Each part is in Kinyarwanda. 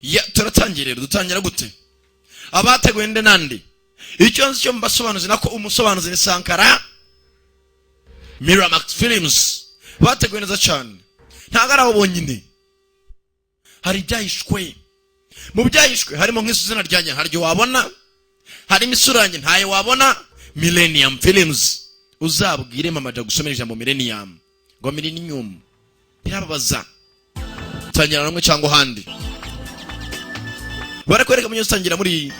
ya turatangira dutangira gute abateguye nde nande icyo nzi cyo mbasobanuzi nako umusobanuzi ni Sankara Miramax Films bateguye neza cyane ntagara abo bonyine hari byahishwe mu byahishwe harimo nk'isuzina ryanye haryo wabona hari misurange ntaye wabona Millennium Films uzabwire mama ja gusomera ijambo Millennium ngo Millennium birababaza tangira namwe cyangwa handi barakwereka munyo tangira muri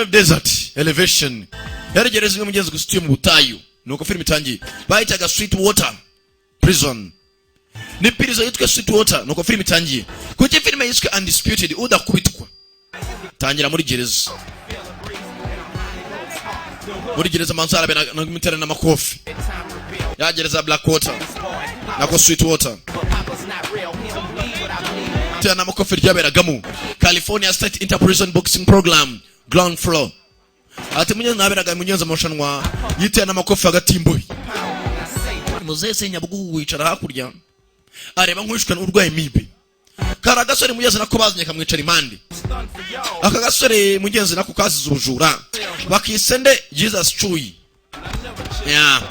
Desert Elevation yaregereza umugenzi gustuye mu butayu nuko film itangiye bayitaga Sweet Water Prison ni prison yitwa Sweet Water nuko film itangiye kuki film yiswe Undisputed udakubitwa tangira muri gereza manzara bena n'imiterana n'amakofi yagereza Black Water nako Sweet Water tena makofi ryaberagamo California State Interprison Boxing Program ground floor ati munye naberaga munyenza amashanwa yitena makofi agatimboyi muzese nyabwo wicara hakurya areba nkwishwe n'urwaye mibe karagasore mugenzi nako bazanye kamwicara impande aka gasore mugenzi nako kaziza ubujura bakisende Jesus Chuyi ya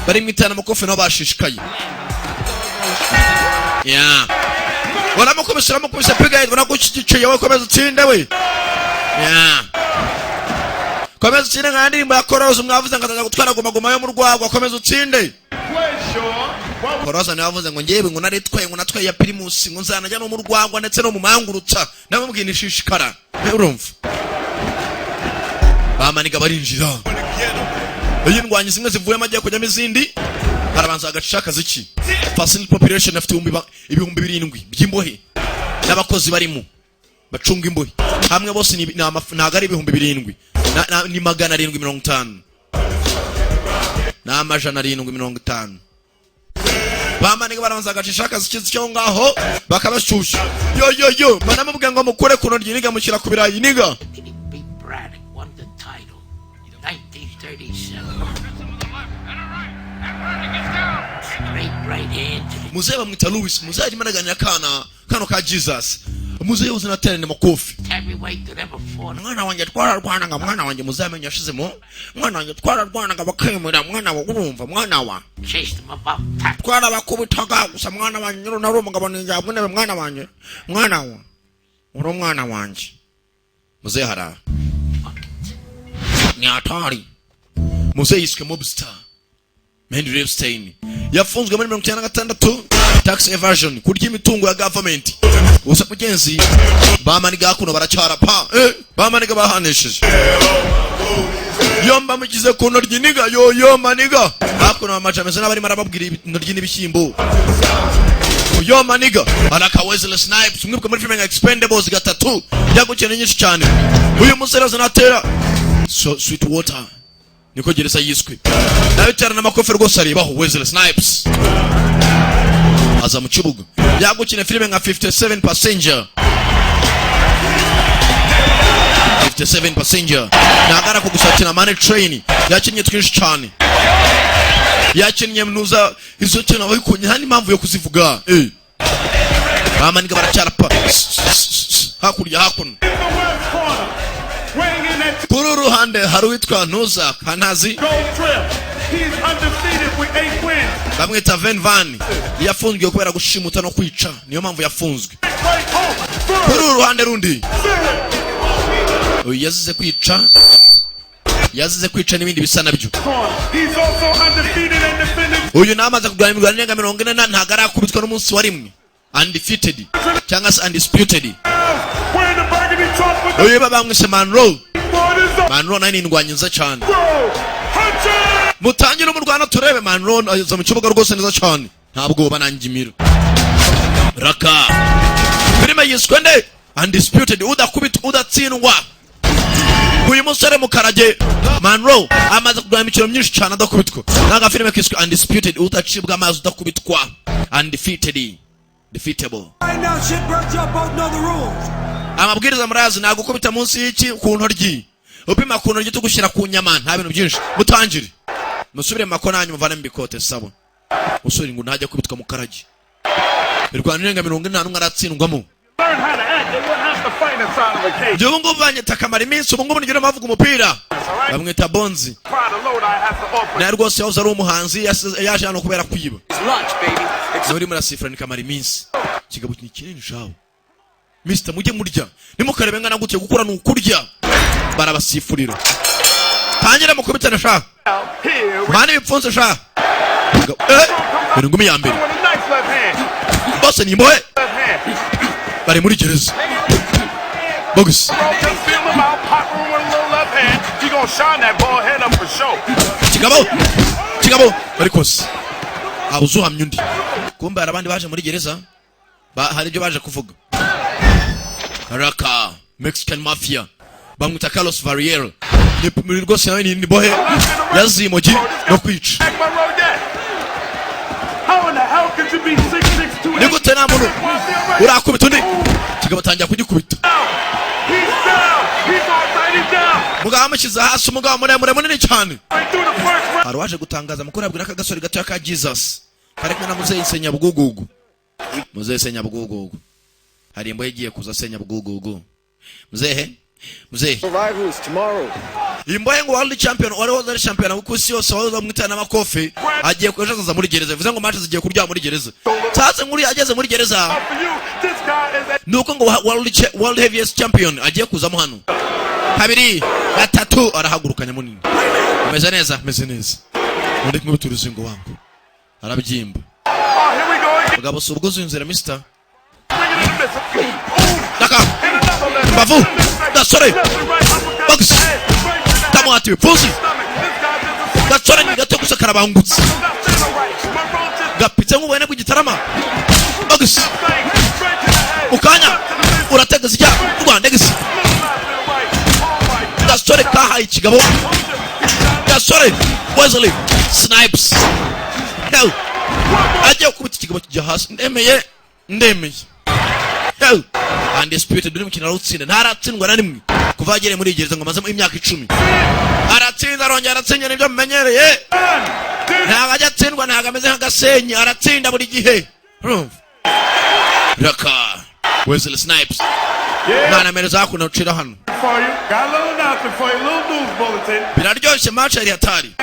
bari mitana makofi no bashishikaye ya wala mukomesera mukubise piga yitwa nakuciye yawe komeza utsinde we ya komeza utsinde ngandi mba koroza mwavuze ngataza gutwara goma yo mu rwagwa komeza utsinde koroza navuze ngo ngiye ngo naritwaye ngo natwaye ya Primus ngo nzanajya no mu rwagwa ndetse no mu mangurutsa namubwira ishishikara urumva bamaniga barinjira yindwanye zimwe zivuye amagiye kujya mizindi harabanza agashaka ziki personal population afite ibihumbi 7 by'imbohe n'abakozi barimo bacunga imbohe hamwe bose nagari ibihumbi 7 ni 750 na amajana 750 bamaniga barabanza agashaka ziki cyo ngaho bakabashusha yo manamubwe ngo mukure kuno ryiniga mushyira ku birayi niga muzehe bamwita Louis muzehe arimo araganira kano ka Jesus muzehe uzina terene makofi mwana wanjye twararwanaga mwana wanjye muzehe amenya ashizemo mwana wanjye twararwanaga bakemera mwana wa urumva mwana wa twarabakubitaga gusa mwana wanjye rero nari umugabo ninjye mwana wanjye mwana wa uro mwana wanjye muzehe hara ni atari muzehe yiswe Mobster Mandy Epstein yafunzwe muri 1996 tax evasion kurya imitungo ya government usa mugenzi bamaniga kuno baracyara pa bamaniga bahanesheje yomba mugize kuno ryiniga yo maniga hakuno amajameze n'abari marababwira intoryi n'ibishyimbo yo maniga alaka Wesley Snipes mwibwe muri filming Expendables 3 yagukene nyinshi cyane uyu musore zanatera Sweet Water niko gereza yiswe nabitara n'amakofi rwose arebaho Wesley Snipes aza mu kibuga yagukine filime nka 57 passenger nagara ko gusakina Money Train yakinnye twinshi cyane yakinnye mnuza izo cyane abayikonye hani impamvu yo kuzivuga bamaniga baracyara pa hakurya hakuno kuri uruhande hari uwitwa Ntuza Kanazi bamwita Van yafunzwe kubera gushimuta no kwica niyo mpamvu yafunzwe kuri uruhande rundi yazize kwica n'ibindi bisa nabyo uyu namaze kugana imigwano 40 ntagara akubitwa n'umunsi wa rimwe undefeated cyangwa se undisputed uyu babamwise Monroe nani ndwanye nza cyane mutangire mu Rwanda turebe Monroe aza mu kibuga rwose neza cyane ntabwo banangimira raka filime yiswe nde Undisputed udakubita udatsindwa uyu musore mukarage Monroe amaze kugana imikino myinshi cyane adakubitwa naga filime kiswe Undisputed udacibwa amazi udakubitwa undefeated defeatable amabwiriza murazi nagukubita munsi y'iki ku ntoryi upima ku ntoryi tugushyira ku nyama nta bintu byinshi mutangire musubire makona hanyuma muvane mbikote sabo usuri ngo ntajya kubitwa mu karagi birwanira 40 ngaratsindwamo njye ubu ngubu banyita akamara iminsi ubu ngubu nigera bavuga umupira bamwita Bonzi nawe rwose yahoze ari umuhanzi yaje hano kubera kwiba nuri murasifura ni kamara iminsi kigabo kinini shawo Mr mujye murya nimukarebe ngana gutye gukura nukurya barabasifurira tangira mukubitana sha mani bipfunse sha ngumi ya mbere bose ni moe bari muri gereza bogus kigabo bari kose abuzuhamye undi kumbe arabandi baje muri gereza hari ibyo baje kuvuga Raka Mexican Mafia bamwita Carlos Variero ni rwose nawe ni bohe yazimogi no kwica nigute nta muntu urakubita undi kigabo tangira kugikubita mugabo amushyize hasi umugabo muremure munini cyane hari waje gutangaza amakuru abwira akagasore gato ka Jesus kari kumwe na muzeyi Senyabugugu muzeyi Senyabugugu hari imbohe igiye kuza Senyabugugu muzehe imbohe ngo world champion wari champion ku isi yose waza mwitana amakofi agiye kujaza muri gereza bivuze ngo match zigiye kurya muri gereza tatse nkuri ageze muri gereza nuko ngo world heaviest champion agiye kuzamo hano kabiri gatatu arahagurukanya munini meze neza undi kumwe turuzingo wangu arabyimba mugabo subwo zunzira Mr Daka bavu dasore box tamati fuzi dasore ni gato gusa karabangutse gapitse nkubone ku gitarama box ukanya uratega zijya Rwanda gisi dasore kaha ikigabo dasore Wesley Snipes no ajya kubita ikigabo kijya hasi ndemeye undisputed duri mukina rutsinda ntaratsindwa na rimwe kuva agere muri gereza ngo amazemo imyaka 10 aratsinda arongera aratsinda nibyo mumenyereye ntago ajya atsindwa ntago ameze nk'agasenyi aratsinda buri gihe Raka Wesley Snipes mwana mereza hakuna ucira hano biraryoshye match yari hatari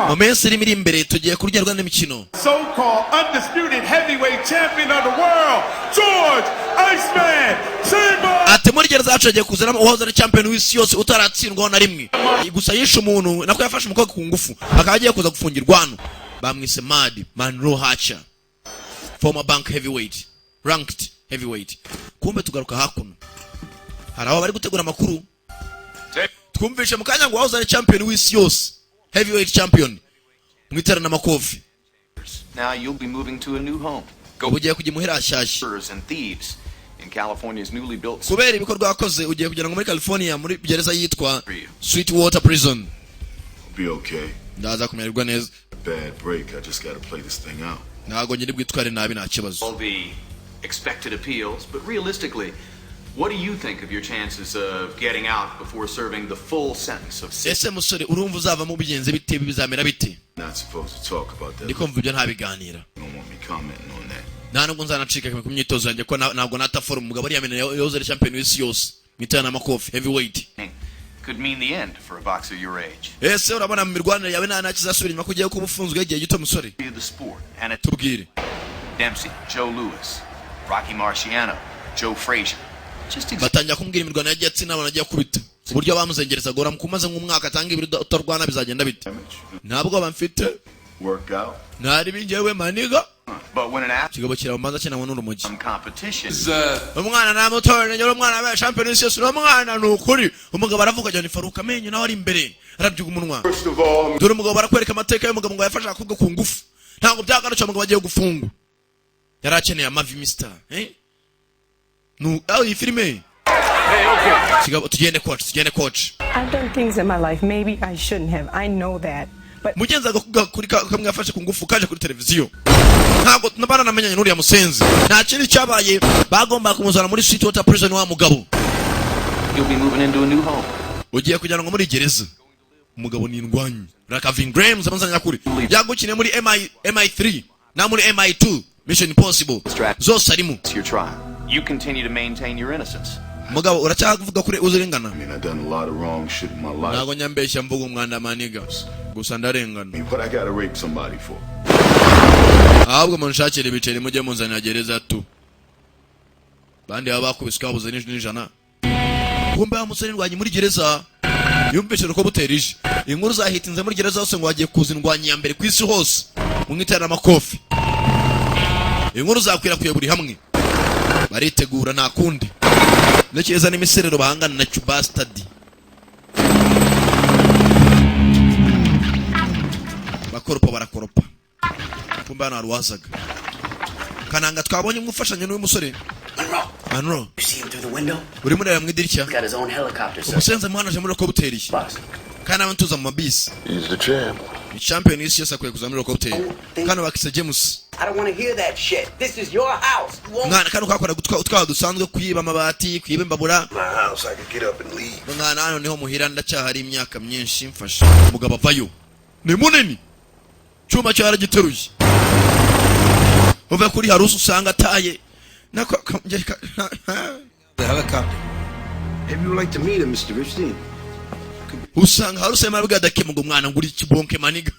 mu minsi iri imbere tugiye kuryoherwa n'imikino so-called undisputed heavyweight champion of the world George Iceman Simba ati muri gereza zacu agiye kuzana uwahoze ari champion w'isi yose utaratsindwa na rimwe gusa yishe umuntu nako yafashe umukobwa ku ngufu akaba agiye kuza gufungirwa hano bamwise Mad Manro Hacha former bank heavyweight ranked heavyweight kumbe tugaruka hakuno hari abo bari gutegura amakuru twumvishe mukanya ngo wahoze ari champion w'isi yose heavyweight champion mwitera na makofi now you'll be moving to a new home ugiye kujya muhira ashaje and thieves in California's newly built kubera ibikorwa yakoze ugiye kujya muri California muri gereza yitwa Sweetwater Prison be okay ndaza kumererwa neza bad break I just got to play this thing out ntago nyiri bwitware nabi nta kibazo all the expected appeals but realistically what do you think of your chances of getting out before serving the full sentence of ese musore urumva uzava mu bigenze bite bizamera bite not supposed to talk about that ndiko mvuga nta biganira don't want me commenting on that nta nubwo nzanacika ku myitozo yanjye ko ntabwo nataforum umugabo ari yamenye yoze champion w'isi yose mitana na makofi heavyweight could mean the end for a boxer your age ese urabona mu mirwanire yawe nta nakizasubira inyuma kugiye kubufunzwe igihe gito musore the sport and tubwire Dempsey Joe Louis Rocky Marciano Joe Frazier batangira kumbwira imirwano yagiye atsinda abantu agiye kubita uburyo bamuzengereza gora mukumaze nk'umwaka atanga ibiri utarwana bizagenda bite ntabwo bamfite workout ntari bingewe maniga but when an kigabo kirabanza cyane n'urumogi competition umwana namutoranye nyoro umwana abaye champion w'isi yose umwana nukuri umugabo aravuga cyane Faruka amenyo nawe ari imbere arabyuga umunwa dore umugabo barakwereka amateka y'umugabo ngo yafasha akubwa ku ngufu ntabwo byagaruca umugabo agiye gufungwa yarakeneye amavi Mr no iyi filime kigabo tugende coach I've done things in my life maybe I shouldn't have I know that but mugenza kuri kamwe yafashe ku ngufu kaje kuri televiziyo ntabwo nabana namenyanye n'uriya musenzi nta kindi cyabaye bagomba kumuzana muri Sweetwater Prison wa mugabo you'll be moving into a new home ugiye kujyana ngo muri gereza umugabo ni indwanyi Rakavin Graham zamanzanya kuri yagukine muri MI3 na muri MI2 Mission Impossible zose arimo you continue to maintain your innocence. mugabo uracyavuga kuri uzirengana. I mean, I've done a lot of wrong shit in my life. Nago nyambeshya mvuga umwanda maniga gusa ndarengana. What I gotta rape somebody for? ahubwo munshakire ibiceri mujye munzanira gereza tu bandi baba bakubiswe babuze n'ijana kumbe amusore ndwanyi muri gereza yumvise ko buterije inkuru zahitinze muri gereza hose ngo wagiye kuzindwanya ya mbere ku isi hose mwitera amakofi inkuru zakwirakwiye buri hamwe baritegura nta kundi n'ikeza n'imiserero bahangana na Cuba Study bakoropa barakoropa kumbe hano haruwazaga kananga twabonye umufashanya n'uyu musore Monroe. You see him through the window? uri mureba mu idirishya He's got his own helicopter, sir. umusenze mwanaje muri helicopter Boss. kana abantuza mu mabisi He's the champ. ni champion isi yose akwiye kuza muri helicopter kana bakise James I don't want to hear that shit. This is your house. You won't. mwana kana ukakora utwaho dusanzwe kwiba amabati kwiba imbabura My house, I could get up and leave. mwana hano niho muhira ndacyahari imyaka myinshi mfasha umugabo avayo ni munini cyuma cyaragiteruye uve kuri harusi usanga ataye nako Maybe you'd like to meet him, Mr. Ripstein. usanga haruse mabwa dakemugo mwana nguri kibonke maniga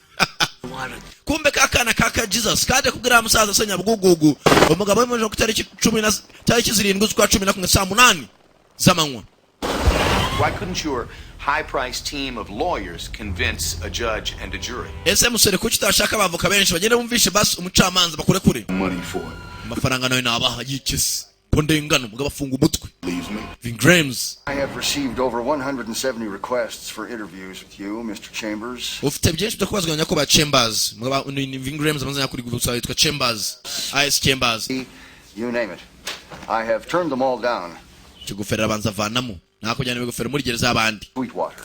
kumbe kakana kaka Jesus kaje kugira musaza senya bugugugu umugabo w'imuje ku tariki 10 tariki 7 z'ukwa 11 saa 8 zamanywa. Why couldn't your high-priced team of lawyers convince a judge and a jury? ese musore kuki utashaka abavoka benshi bagenda bumvishe basi umucamanza bakure kure Money for it. amafaranga nayo nabaha yikese ko ndengano mugabo afunga umutwe Leaves me. Vin Grams I have received over 170 requests for interviews with you, Mr. Chambers. ufite byinshi byo kubazwa nyako ba Chambers mugabo ni Vin Grams amazanya kuri gusa yitwa Chambers Ice Chambers You name it. I have turned them all down. kigufera abanza vanamo nakujyana bigufera muri gereza abandi Sweetwater.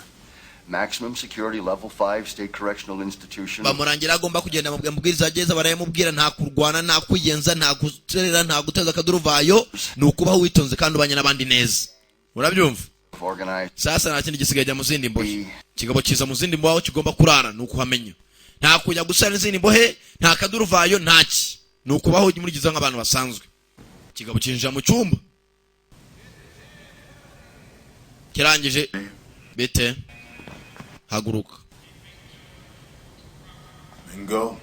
Maximum security level 5 state correctional institution. bamurangira agomba kugenda mu bwiriza ageza barayamubwira nta kurwana nta kwiyenza nta guterera nta guteza akaduruvayo ni ukubaho witonze kandi ubanye n'abandi neza urabyumva Organized. sasa nta kindi gisigaye mu zindi mbohe kigabo kiza mu zindi mbohe kigomba kurara ni ukuhamenya nta kujya gusana izindi mbohe nta kaduruvayo ntaki ni ukubaho muri giza nk'abantu basanzwe kigabo kinjira mu cyumba kirangije bete haguruka And go.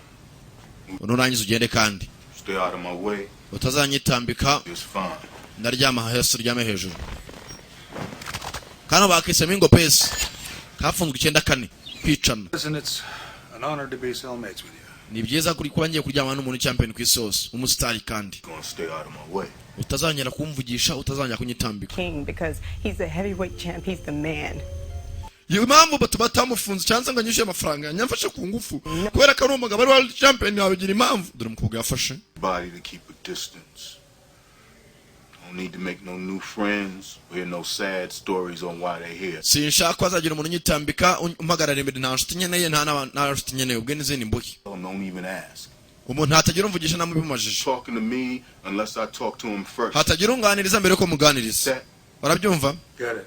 unurangiza ugende kandi Stay out of my way. utazanyitambika It's fine. ndaryama hasi uryame hejuru kano bakisemo ingo pesi kafunzwe 9 kwicana Listen, it's an honor to be cellmates with you. ni byiza kuri kuba ngiye kuryamana n'umuntu champion ku isi hose umusitari kandi Gonna stay out of my way. utazanyera kumvugisha utazanyera kunyitambika King, because he's the heavyweight champ. He's the man. iyo mpamvu batamufunze cyangwa ngo anyishyure amafaranga nyamfashe ku ngufu kubera ko ari umugabo ari world champion wabigira impamvu dore umukobwa yafashe Body to keep a distance. Don't need to make no new friends or hear no sad stories on why they here. sinshaka ko azagira umuntu unyitambika umpagarara imbere nta nshuti nkeneye nta nshuti nkeneye ubwe n'izindi mbuki Don't even ask. umuntu hatagira umvugisha namubimajije Talking to me unless I talk to him first. hatagira unganiriza mbere ko muganiriza That urabyumva Get it.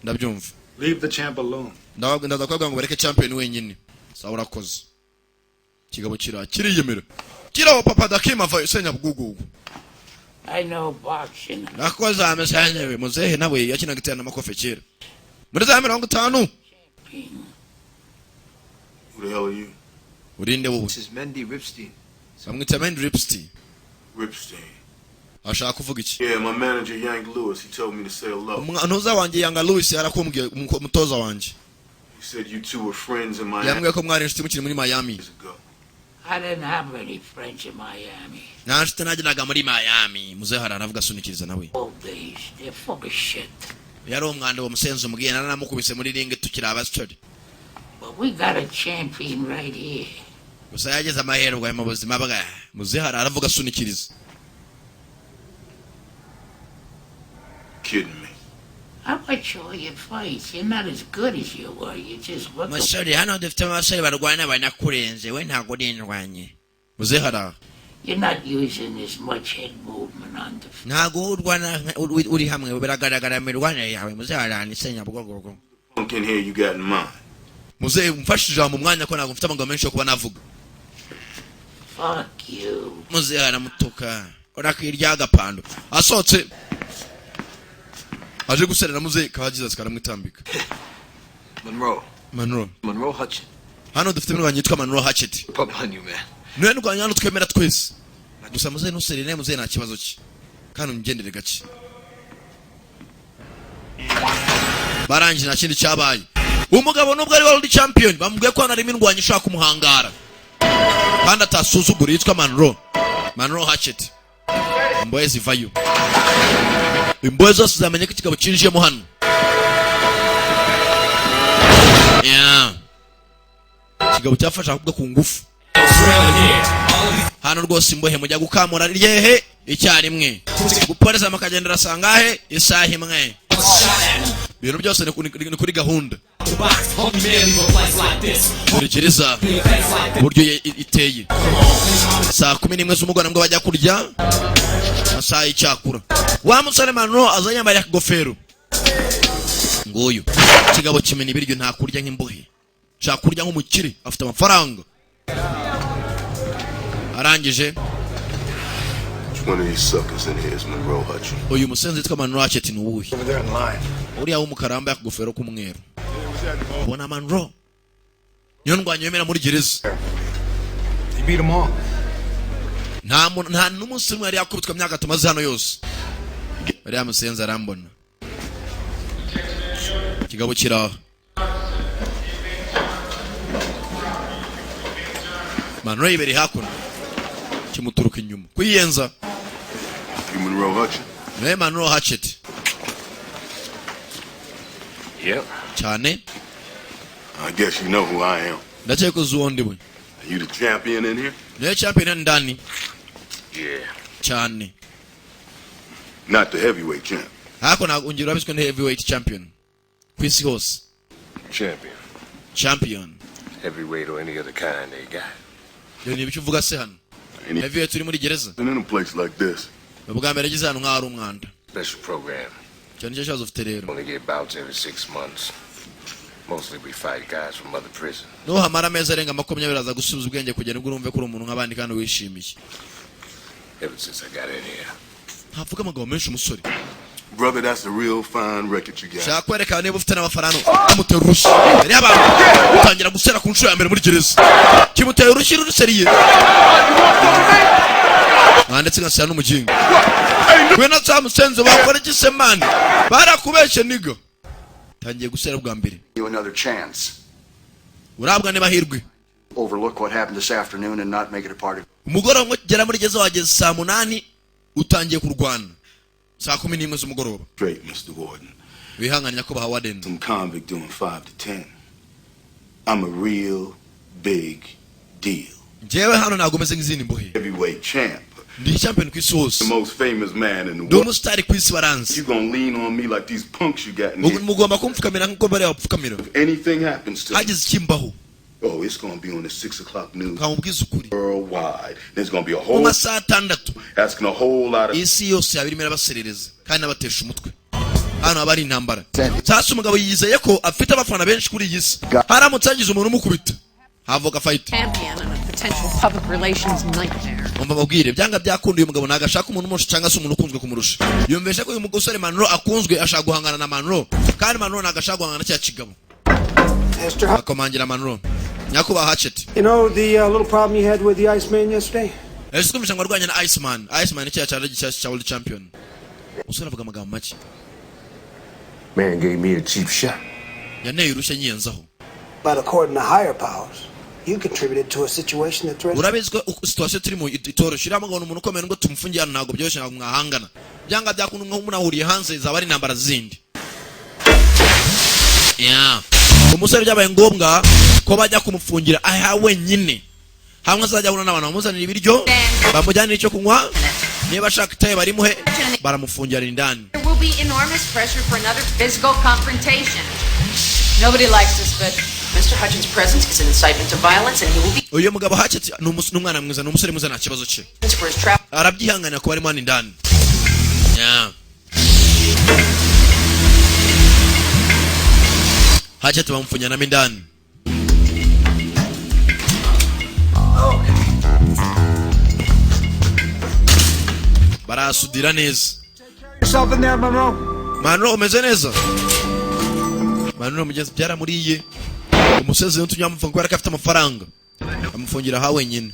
ndabyumva Leave the champ alone. ndaza kubabwira ngo bareke champion wenyine sawa urakoze kigabo kiriyemera kiraho papa dakima vayo senya bugugugu I know boxing. nakoze amesanyewe muzehe nawe yakinaga itana amakofe kera muri za 50 who the hell are you? urinde wowe This is Mendy Ripstein. bamwita Mendy Ripstein Ripstein. ashaka kuvuga iki Yeah, my manager Yank Lewis, he told me to say hello. umutoza wanjye Yanga Louis yarakumbwiye umutoza wanjye He said you two were friends in Miami yambwiye ko mwari inshuti mukiri muri Miami years ago. I didn't have any friends in Miami. nta nshuti nagiraga muri Miami muzehe aravuga asunikiriza nawe Old days, they're full of shit. yari umwanda wa musenzi umubwiye naramukubise muri ringe tukiri abasore But we got a champion right here. gusa yageze amaherwa mu buzima bwa muzehe aravuga asunikiriza Kidding me. How about you all your fights? You're not as good as you were. You just look. musore hano dufite abasore barwana banakurenze we ntago urindwanye muzehe ara You're not using as much head movement on the. ntago urwana uri hamwe biragaragara mirwane yawe muzehe arani senya bugogoro Punk in here you got in mind. muzehe umfashije mu mwanya ko ntago mfite amagambo menshi yo kuba navuga Fuck you. muzehe aramutuka urakirya agapando asohotse aje guserera muze kagize karamwitambika. Monroe Hutchins. Hano dufite imirwanya yitwa Monroe Hatchet. Pump on you, man. None ndwanya hano twemera twese. Gusa muze nuserere muze nta kibazo ki. Kandi ungendere gake. Barangije nta kindi cyabaye. Umugabo nubwo ari world champion bamubwiye ko anarimo indwanya ishaka kumuhangara. Kandi atasuzugura yitwa Monroe Hatchet. Imboye zivayo. Imboye zose zamenye ko ikigabo cinjiyemo hano. Yeah. Ikigabo cyafasha ahubwo ku ngufu. Hano rwose imbohe mujya gukamura ryehe icyarimwe. Guporeza amakagendera sangahe isaha imwe. Ibintu byose ni kuri gahunda. Gereza uburyo iteye. Saa 11 z'umugoroba ngo bajya kurya. Saa icyakura. Wa musore Monroe azanyambara akagofero. Ngoyo. Ikigabo kimena ibiryo nta kurya nk'imbohe. Chakurya nk'umukire afite amafaranga. Arangije. One of these suckers in here is Monroe Hutchins. Uyu musenzi yitwa Monroe Hatchet ni uwuhe? Uriya w'umukara wambaye akagofero k'umweru. Bona Monroe. Niyo ndwanya yemera muri gereza. You beat them all. Nta n'umunsi umwe yari yakubitwa myaka tumaze hano yose. Uriya musenzi arambona. Kigabo kiraho. Monroe iberi hakuno. Kimuturuka inyuma. Kwiyenza. You Monroe Hutchins? Ne Monroe Hatchet. Yep. Cyane. I guess you know who I am. Ndache ko zuondi bwe. Are you the champion in here? Ne champion ndani. Yeah. Cyane. Not the heavyweight champ. Hako na unjira bisiko ne heavyweight champion. Kwisi hose. Champion. Heavyweight or any other kind they got. Yo ni bicu vuga se hano. Heavyweight turi muri gereza. In a place like this. Ubwa mbere gize hano nk'ari umwanda. Special program. Cyane cyo cyazo ufite rero. Only get bouts every 6 months. Mostly we fight guys from other prisons. No hamara meza renga 20 aza gusubiza ubwenge kugera ngo urumve ko uri umuntu nk'abandi kandi wishimiye. Ever since I got in here. Havuga amagabo menshi umusore. Brother, that's a real fine record you got. Shakwereka niba ufite n'amafarano amuterusha. Yari abantu utangira gusera ku nshuro ya mbere muri gereza. Kimuteye urushyi ruseriye. Mwanditse ngasana n'umugingo. Kwena tsamusenzo bakora gisemani. Barakubeshe niga. Tangiye gusera bwa mbere. You another chance. Urabwa ne bahirwe. Overlook what happened this afternoon and not make it a part of. Umugoroba ngo gera muri gereza wageze saa 8 utangiye kurwana. Saa 11 z'umugoroba. Straight, Mr. Warden. Wihanganya ko bahawaden. Some convict doing 5 to 10. I'm a real big deal. Jewe hano nagomeze ngizini mbohe. Heavyweight champ. Ndi champion kwisi hose. The most famous man in the world. Domo star kwisi baranzi. You gonna lean on me like these punks you got in here. Mugomba kumfukamira nko bare yapfukamira. If anything happens to me. Hagize kimbaho. Oh, it's gonna be on the 6 o'clock news. Kamubwiza ukuri. Worldwide. There's gonna be a whole. Umasa 6 asking a whole lot of. Isi yose yabirimera baserereza kandi abatesha umutwe. Hano abari intambara. Sasa umugabo yizeye ko afite abafana benshi kuri iyi si. Haramutse agize umuntu umukubita. Havoka fight. Champion and a potential public relations nightmare. Umva mabwire byanga byakundiye umugabo nagashaka umuntu umusha cyangwa se umuntu ukunzwe kumurusha. Yumvesha ko uyu mugosore Monroe akunzwe ashaka guhangana na Monroe kandi Monroe nagashaka guhangana cya kigabo. Akomangira Monroe. Nyakuba Hatchet. You know the little problem you had with the Iceman yesterday? Esikumisha ngwarwanya na Iceman. Iceman ni cya world champion. Usura avuga amagambo make. Man gave me a cheap shot. Yaneye urusha nyiyenzaho. But according to higher powers, you contributed to a situation that threatened. Urabizi ko situation turimo itoroshye iramo ngo umuntu ukomeye ngo tumufungiye hano ntago byoroshye ntabwo mwahangana. Byanga byakunda nko munahuriye hanze zabari intambara zindi. Yeah. Umusore byabaye ngombwa ko bajya kumufungira aha wenyine. Hamwe azajya abona n'abantu bamuzanira ibiryo bamujyana icyo kunywa niba ashaka itaye barimuhe baramufungira indani. There will be enormous pressure for another physical confrontation. Nobody likes this, but Mr. Hutchins' presence is an incitement to violence, and he will be. Uyu mugabo Hatchet n'umwana mwiza n'umusore mwiza nta kibazo cye. Arabyihangana ko barimo hano indani. Yeah. Hatchet bamupfunya namo indani. barasudira neza. Yourself in there, Monroe? Monroe umeze neza. Monroe mugeze byaramuriye. Umusozi n'utunyamufungo kwara kafite amafaranga. Amufungira ha wenyine.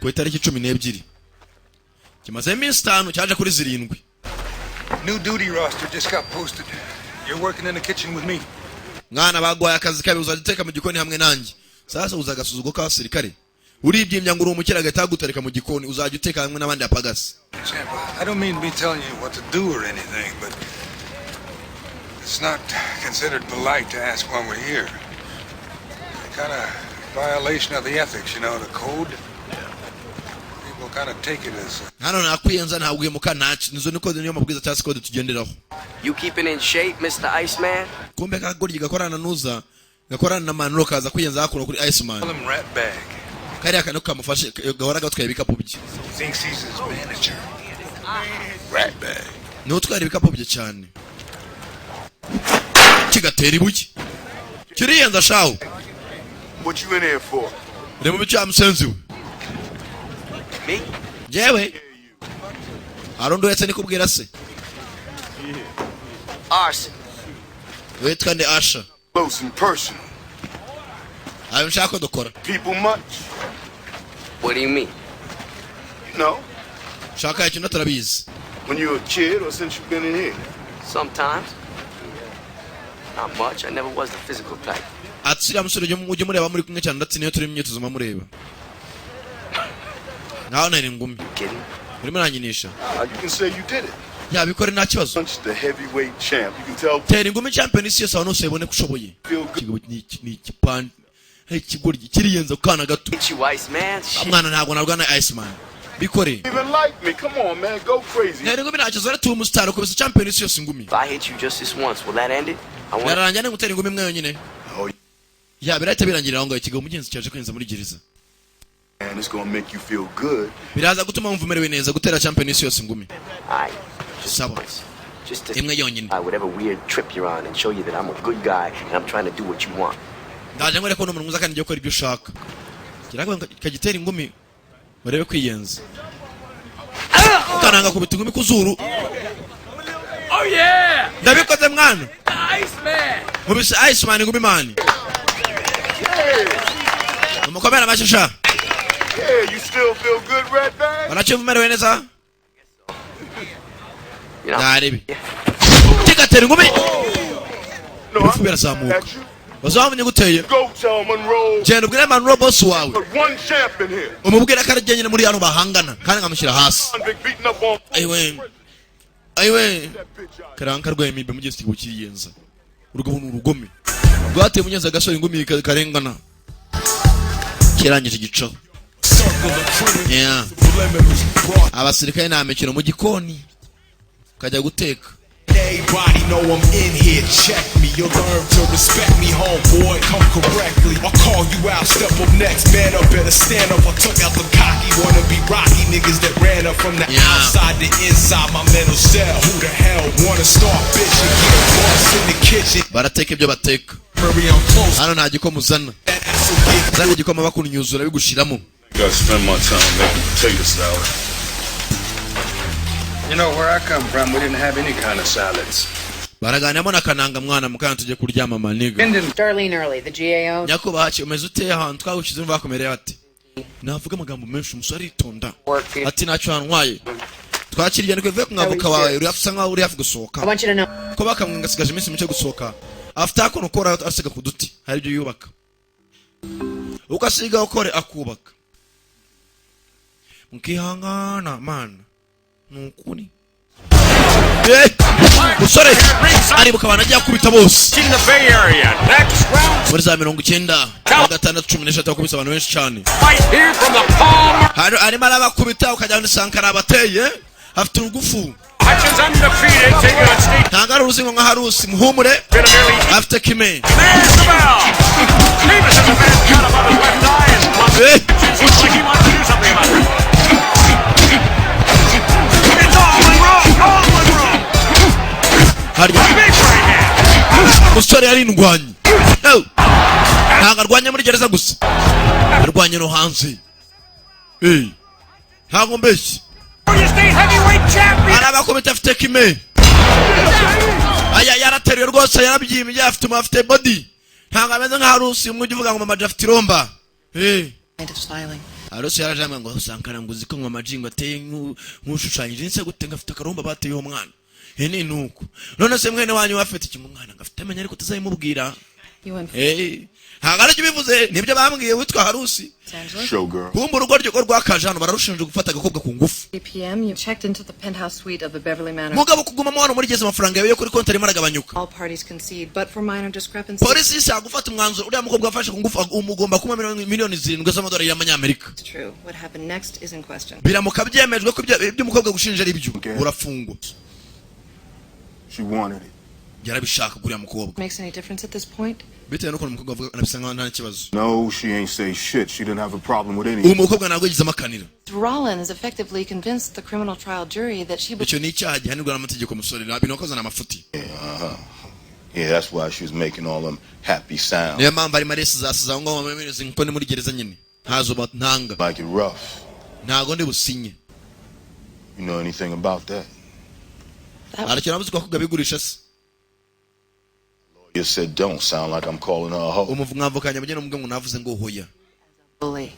Ku itariki 12. Kimaze iminsi 5 cyaje kuri 7. New duty roster just got posted. You're working in the kitchen with me. Mwana bagwaye akazi kabe uzagiteka mu gikoni hamwe nanjye. Sasa uzagasuzugo ka sirikare. Uribyimya ngo uri umukira gatagutareka mu gikoni uzajya uteka hamwe n'abandi apagasi. I don't mean to be telling you what to do or anything, but it's not considered polite to ask when we're here. Kind of violation of the ethics, you know, the code. People kind of take it as hano nakwiyenza ntabwo uhemuka naci nizo niko niyo mabwiza cyase code tugenderaho. You keeping in shape, Mr. Iceman? Kumbe kagoryi gakorana nuza gakorana na Monroe kaza kwiyenza hakura kuri Iceman. Call him rat bag. Kari akano kamufashe gahora gatwaye ibikapu bye. Thinks he's his manager. Rat bag. No twari ibikapu bye cyane. Kigatera ibuye. Kiriyenza shawo. What you in here for? Remo bicha msenzi we. Me? Jewe. Arondo yetse nikubwira se. Arson. Wait kandi Asha. Close and personal. Ayo nshaka dokora. People much? What do you mean? You know, Shaka yacu natarabizi. when you were a kid or since you've been in here? Sometimes. Not much. I never was the physical type. Atsira musore ujye mureba muri kumwe cyane ndatsi niyo turi imyitozo mamureba. Naho nari ngumi. Kidding? Urimo nanyinisha. You can say you did it. Ya bikore nta kibazo. Punch the heavyweight champ. You can tell. Tera ingumi champion isi yose abantu sebone kushoboye. Kigo ni kipan. Hey kigoryi kiriyenza kana gato. Hit you, Iceman. Shit. Mwana ntago narwana Iceman. Bikore. Even like me. Come on, man. Go crazy. Tera ingumi ntacyo zara tu umustar ko bisa champion isi yose ingumi. If I hit you just this once, will that end it? I want. Yararangane ngutera ingumi mwe yonyine. Oh, Ya birahita birangirira aho ngaho kigo mugenzi cyaje kwinza muri gereza. and it's gonna make you feel good. Biraza gutuma wumva umerewe neza gutera champion isi yose ingumi. Alright. Just Sawa. once. Just to Imwe yonyine. whatever weird trip you're on and show you that I'm a good guy and I'm trying to do what you want. Ndaje ngore ko no mwiza kandi ngiye gukora ibyo ushaka. Kiragwa kagitera ingumi barebe kwiyenza. Ukananga kubita ingumi kuzuru. Oh yeah! Ndabikoze mwana. Iceman! Mubise Iceman ingumi mani. Umukomera mashasha. Yeah, you still feel good, Red Bag? Wanachumva umerewe neza? You know? Naribi. Kigatera ingumi. No, Ufu birazamuka. at you. Bazamenye guteye. Go tell Monroe. Genda ubwire Monroe boss wawe. Put one champ in here. Umubwira ko arajyanye muri hano bahangana kandi ngamushyira hasi. Convict beating up on. Aiwe. That bitch out. Karanka rwemibe mugeze kigo kiriyenza. Urugabo n'urugome. Rwateye munyenza gasore ingumi karengana. Kirangije igico. Yeah. Abasirikare na mekino mu gikoni. Kajya guteka. Everybody know I'm in here, check me. You'll learn to respect me, homeboy. Come correctly. I'll call you out, step up next. Man up, better stand up. I took out the cocky, wanna be rocky niggas that ran up from the outside to inside my mental cell. Who the hell wanna start bitching? Get lost in the kitchen. Barateka ibyo bateka. Hurry, I'm close. Hano nta gikoma uzana. That ass will get Zana igikoma bakunyuzura bigushiramo. Gotta spend my time making potato salad. You know where I come from, we didn't have any kind of salads. Baraganiramo nakananga mwana mukana tujye kuryama maniga. Darlene Early, the GAO. Nyakubahaci umeze uteye ahantu twawushize mva bakomereye ati. Navuga amagambo menshi umusore aritonda. Ati nacyo hantwaye. Twakiriye ni kwevuye kumwavuka wawe uri afisa nkaho uri hafi gusohoka. I want you to know. Ko bakamwenga sigaje iminsi mike gusohoka. Afite akono ukora asiga ku duti. Hari ibyo yubaka. Ukasiga ukore akubaka. Mukihangana man. Nukuni. Musore ari bukabana ajya kubita bose. In the Bay Area, next round. Muri za 90 16 bakubise abantu benshi cyane. Fight here from the palm. Ari mara bakubita ukajya Sankara abateye afite urugufu. Hutchins undefeated, taking on state. Tangara uruzingo nka harusi muhumure afite kime. There's the bell. Davis is a man cut above his left eye and Hutchins looks like he wants to do something about it. It's all Monroe. Musore yari ndwanyi. Ntago arwanya muri gereza gusa. Arwanya no hanze. Ntago mbeshyi. arabakomite afite kime aya yarateruye rwose yarabyimye afite body ntabwo ameze nka Harusi umwe uvuga ngo mama afite iromba Harusi yarajamwe ngo Sankara nguzi ko mama jingo ateye nk'ushushanyije nse gute ngafite akaromba bateye uwo mwana ni nuko none se mwene wanyu wafite iki mwana ngafite amenya ariko tuzayimubwira hagara bivuze nibyo bambwiye witwa Harusi Showgirl. kumba urugo ryo rwakajano bararushinje gufata agakobwa ku ngufu PM, you checked into the penthouse suite of the Beverly Manor. mugabo kuguma mu hano muri geze amafaranga yawe yo kuri konti arimo aragabanyuka All parties concede, but for minor discrepancies. polisi isa gufata umwanzuro uriya mukobwa afashe ku ngufu umugomba kuma miliyoni 7 z'amadolari y'amanyamerika. It's true. What happened next is in question. biramuka byemejwe ko ibyo umukobwa gushinja ari byo urafungwa. She wanted it. yarabishaka kuri mukobwa. Makes any difference at this point? bitewe nuko umukobwa avuga anabisa nta kibazo. No, she ain't say shit. She didn't have a problem with anything. umukobwa ntabwo yigize amakanira. Rollins effectively convinced the criminal trial jury that she was. icyo ni icyaha gihanirwa n'amategeko musore binokoza n'amafuti. Yeah, that's why she was making all them happy sounds. niyo mpamvu ari maresi zasiza ngo mamenyeze ngo ni muri gereza nyine ntazo batanga. Like it rough. ntago ndi businye. You know anything about that? Arakira abuze ko kugabigurisha se. You said don't sound like I'm calling her a hoe. umuvungavukanya bugene umwe ngo navuze ngo hoya. Bully.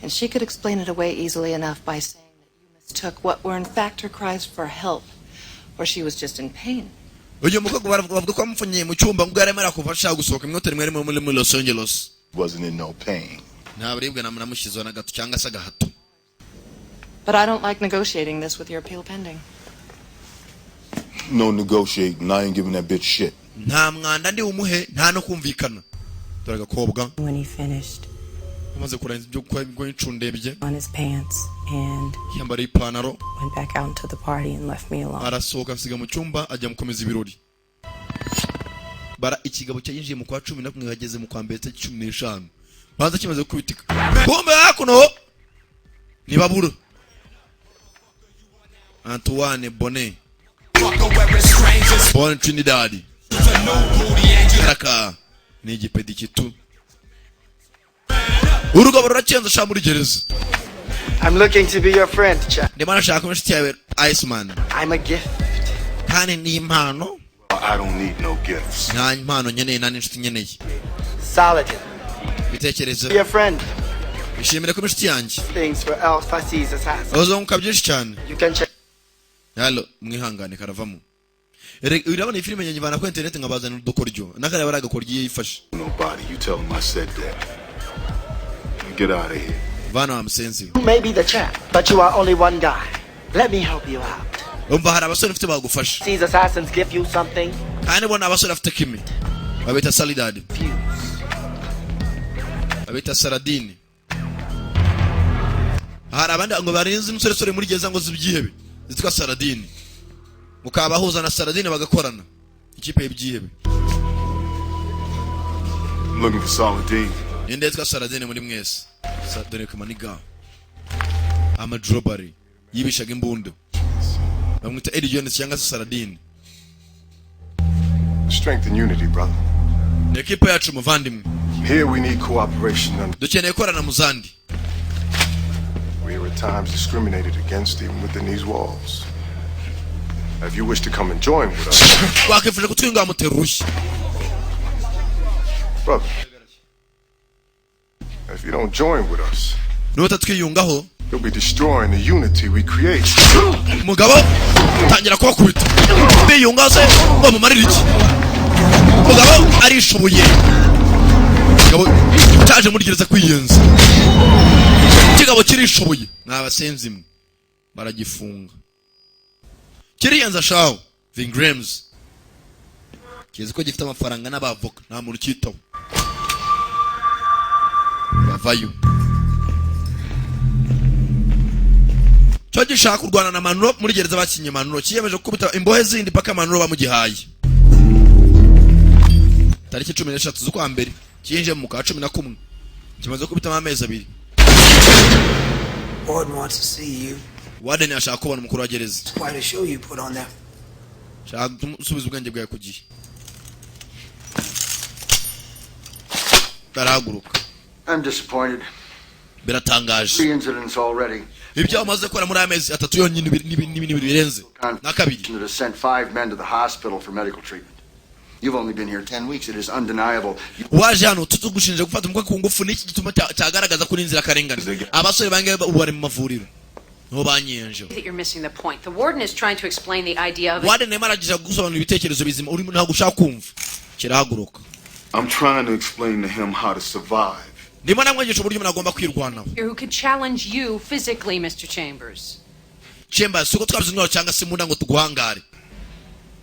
And she could explain it away easily enough by saying that you mistook what were in fact her cries for help, or she was just in pain. uyu mukobwa bavuga ko amupfunyiye mu cyumba ngo yaremera kuvasha gusohoka imyoteri mwari muri Los Angeles. Wasn't in no pain. nta buribwe namushyizeho na gato cyangwa se agahato. But I don't like negotiating this with your appeal pending. No negotiating. I ain't giving that bitch shit. nta mwanda ndi umuhe nta no kumvikana. dore gakobwa When he finished amaze kurangiza ibyo kwa incundebye on his pants and yambara ipantaro went back out into the party and left me alone. arasohoka asiga mu cyumba ajya mukomeza ibirori. bara ikigabo cyinjiye mu kwa 11 hageze mu kwa mbere 15 baza kimaze kubitika bombe hakuno nibabura Antoine Bonnet Bon Trinidad Raka ni igipedi kitu urugabo ruracenza sha muri gereza. I'm looking to be your friend, Chuck. ndimana shaka inshuti yawe Iceman. I'm a gift. kandi ni impano. I don't need no gifts. nta impano nyeneye nta inshuti nyeneye. Saladin. bitekereza Your friend. ishimire ko inshuti yanjye. Things for El Fasi's assassin. uzonka byinshi cyane. You can check. Halo mwihangane karavamo. urabona ifilime nyanyivana ku internet nkabazana udukoryo nakare baragakoryo yifashe. Nobody. You tell him I said that. Get out of here. Vana amsensi. You may be the chap, but you are only one guy. Let me help you out. umva hari abasore mfite bagufasha. These assassins give you something. kandi bona abasore afite kimi babita Salidad. babita Saladin. hari abandi ngo barinze umusore muri gereza ngo zibyihebe zitwa Saladin. mukabahuza na Saladin bagakorana ikipe y'ibyihebe. I'm looking for Saladin. ninde yitwa Saladin muri mwese. Dore ko maniga ama drobbery yibishaga imbunda bamwita Eddie Jones cyangwa Saladin. Strength and unity, brother. Ekipa yacu muvandimwe. Here we need cooperation. dukeneye korana muzandi. We are at times discriminated against even within these walls. If you wish to come and join with us, wakifuje kutwinga muterushye. brother. If you don't join with us, nutatwiyungaho you'll be destroying the unity we create. mugabo tangira kubakubita biyungaze ngo mumarire iki. mugabo arishoboye. mugabo cyaje muri gereza kwiyenza. kigabo kirishoboye n'abasenzi mwe baragifunga. kiriyenza shawo Vingrams kizi ko gifite amafaranga n'abavoka nta muntu cyitaho. bavayo cyo gishaka kurwana na Manuro muri gereza bakinye Manuro kiyemeje kubita imbohe zindi paka Manuro bamugihaye. tariki 13 z'ukwa mbere kinje mu ka 11 kimaze kubita amezi 2. Warden wants to see you. Warden ashaka kubona umukuru wa gereza. It's quite a show you put on there. shaka usubiza ubwenge bwawe kugiye. barahaguruka. I'm disappointed. biratangaje. 3 incidents already. ibyo amaze gukora muri amezi 3 yonyine n'ibintu birenze na kabiri. To send 5 men to the hospital for medical treatment. You've only been here 10 weeks. It is undeniable. Waje hano tutugushinje gufata umukwe ku ngufu n'iki gituma cyagaragaza kuri inzira karengane. Abasore bange bari mu mavuriro. No banyenje. You're missing the point. The warden is trying to explain the idea of Warden nemaragira gusobanura ibitekerezo bizima uri ntago ushaka kumva. Kirahaguruka. I'm trying to explain to him how to survive. Ndimo namwigisha uburyo umuntu agomba kwirwanaho. who could challenge you physically, Mr. Chambers. Chambers, suko twabize intwaro cyangwa se munda ngo tuguhangare.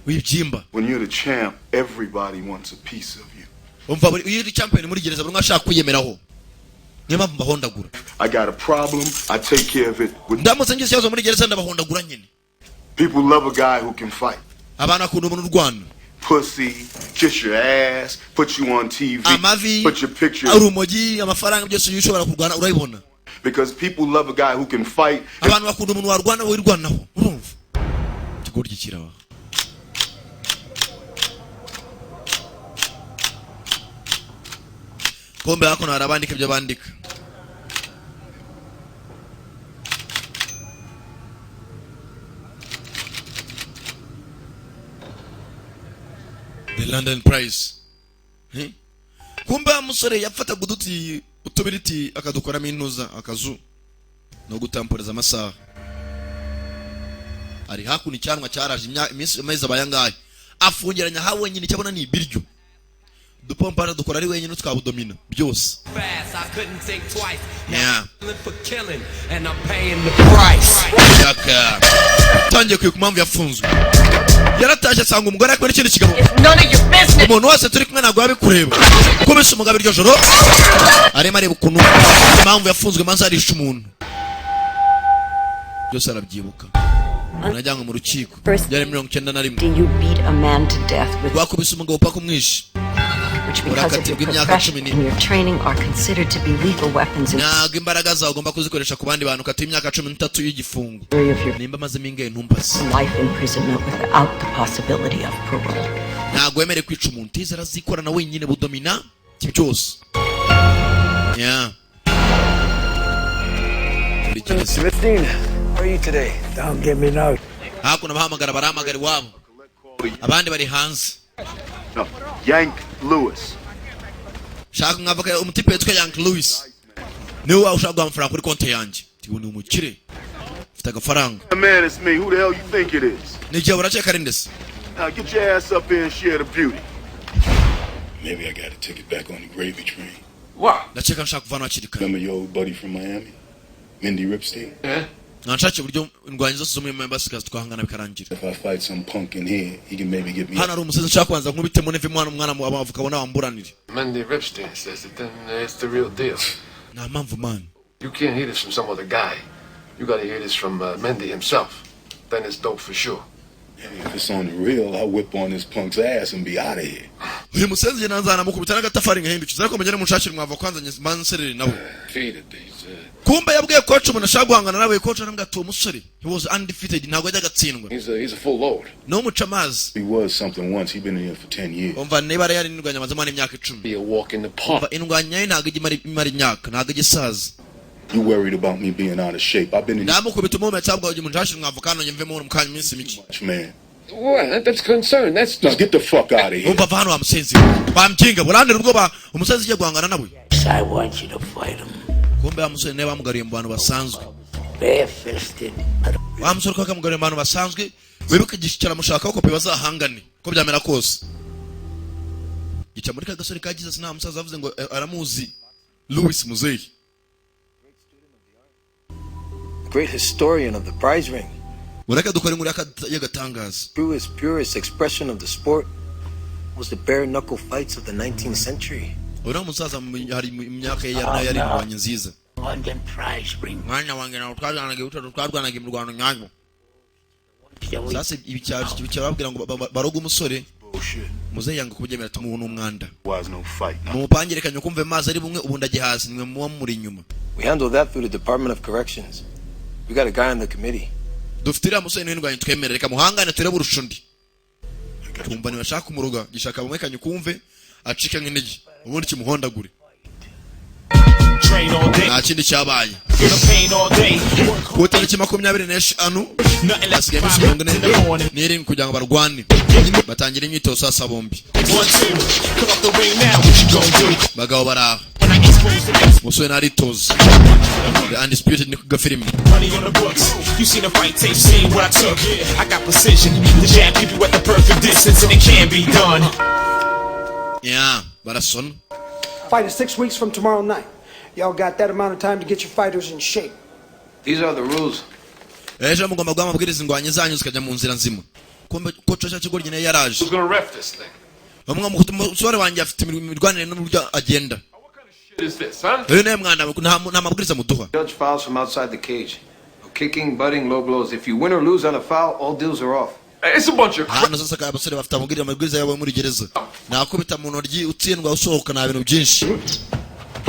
Wibyimba. When you're the champ, everybody wants a piece of you. Umva buri uri champion muri gereza buri ashaka kwiyemeraho. Niba mbahondagura. I got a problem, I take care of it with Ndamutse ngize cyazo muri gereza ndabahondagura nyine. People love a guy who can fight. Abana akunda umuntu urwana. Pussy, kiss your ass, put you on TV, put your picture. Arumogi amafaranga byose yushobora kurwana urayibona. Because people love a guy who can fight. Abantu bakunda umuntu warwana wirwanaho. Urumva? Kigoryi kirawa. Kombe hako na arabandika ibyo bandika. The London Prize. Kumbe umusore yafata guduti utubiriti akadukoramo intuza akazu no gutamporeza amasaha. Ari hakuni cyanwa cyaraje iminsi amezi abayangaye. Afungiranya hawe nyine cyabona ni ibiryo. Dupompara dukora ari wenyine twabudomina byose. Yeah. Yaka. Tangiye kuyikumamvu yafunzwe. Yarataje asanga umugore akora ikintu kigabo. Umuntu wese turi kumwe nagwa bikureba. Komesa umugabo iryo joro. Arema areba ukuntu impamvu yafunzwe manza arisha umuntu. Byose arabyibuka. Najyanga mu rukiko. Byari 91. Do you beat a man to death with wakubise umugabo paka umwishi? Which because of your profession and your training are considered to be lethal weapons. Naga imbaraga zawe ugomba kuzikoresha ku bandi bantu kati imyaka 13 y'igifungo. Nimba maze mingaye ntumbase. Life imprisonment without the possibility of parole. Nago emere kwica umuntu tizera zikora na wenyine budomina cyose. Yeah. Christine, how are you today? Don't get me now. Hakuna bahamagara barahamagara wabo. Abandi bari hanze. No, Yank Lewis. Shaka ngavaka umutipe yitwa Yank Lewis. Niwe ushaka amafaranga kuri konti yanjye. Tibone umukire. Ufite agafaranga. Man, it's me. Who the hell you think it is? Nijye uracheka rindese. Now get your ass up here and share the beauty. Maybe I got to take it back on the gravy train. What? Nacheka nshaka kuvana akirika. Remember your old buddy from Miami? Mindy Ripstein? Yeah. Nanshake buryo indwanyi zose zo mu embassy kazi twahangana bikarangira. If I fight some punk in here, he can maybe get me. Hana ari umusazi nshaka kwanza nkubite mu neve mwana abavuka bona wamburanire. Mindy Ripstein says it, then it's the real deal. Na mpamvu man. You can't hear this from some other guy. You got to hear this from Mindy himself. Then it's dope for sure. If it's on the real, I'll whip on this punk's ass and be out of here. Uyu musenzi nanzana mukubitana gatafari ngahindukiza ariko mujyane munshakira mwava kwanza manserere nabo. Feed it, these. Kumbe yabwiye coach umuntu ashaka guhangana nawe coach arambwira ati umusore he was undefeated ntago yajyaga atsindwa. He's a full load. No muchamazi. He was something once. He been in here for 10 years. Umva niba yari indwanya mazamani imyaka 10. Be a walk in the park. Indwanya ye ntago imari imyaka ntago gisaza. You worried about me being out of shape. I've been in. Namukubita mu metabwa umuntu ashaka mwavukano nyemvemo mu kanya iminsi miki. Man. What? That's concern. That's just get the fuck out of here. Umva vano wa musenzi. Bamkinga burandira ubwo ba umusenzi je guhangana nabo. I want you to fight him. Kumbe amusore ne bamugariye mu bantu basanzwe. Bare-fisted. Amusore kwa kamugariye mu bantu basanzwe. Wibuke gishikira mushaka ko bazahangane. Ko byamera kose. Gica muri kagasore ka Jesus na musaza avuze ngo aramuzi Louis Muzeyi. Great historian of the prize ring. Ureka dukora muri yagatangaza. Purest expression of the sport was the bare knuckle fights of the 19th century. Ura musaza hari imyaka yari indwanya nziza. London prize ring. Mwana wange na utwazana ge mu Rwanda nyanyo. Sasa ibicyaro babwira ngo baroga umusore. Muzeyi yanga kubyemera tumuntu umwanda. Was no fight. Mupangirikanye kumve mazi ari bumwe ubundi agiye hasi nimwe muwa muri nyuma. We handle that through the Department of Corrections. We got a guy on the committee. Dufitira musore n'indwanya twemerera reka muhangane turebe urushundi. Tumba ni bashaka umuruga gishaka bumwe kanye kumve acika nk'intege ubundi kimuhondagure. Nta kindi cyabaye. ku itariki 25 hasigaye iminsi 40 kugira ngo barwane batangira imyitozo sasa bombi bagabo baraho musore naritoza the undisputed ni kuga filimi You seen the fight tape, seen what I took. I got precision. The jab keep you at the perfect distance, and it can be done. Yeah, Barason. Fight is 6 weeks from tomorrow night. Y'all got that amount of time to get your fighters in shape. These are the rules. Ejo mugomba gwamabwiriza ingwanye zanyu zikajya mu nzira nzima. Koco cya kigoryi ne yaraje. Who's going to ref this thing? Bamwe musore wanjye afite imirwanire n'uburyo agenda. What is this, huh? Ne mwanda nta mabwiriza muduha. Judge fouls from outside the cage. No kicking, butting, low blows. If you win or lose on a foul, all deals are off. It's a bunch of hano sasa ka abasore bafite amabwiriza yabo muri gereza. Nakubita mu ntoryi utsindwa usohoka na bintu byinshi.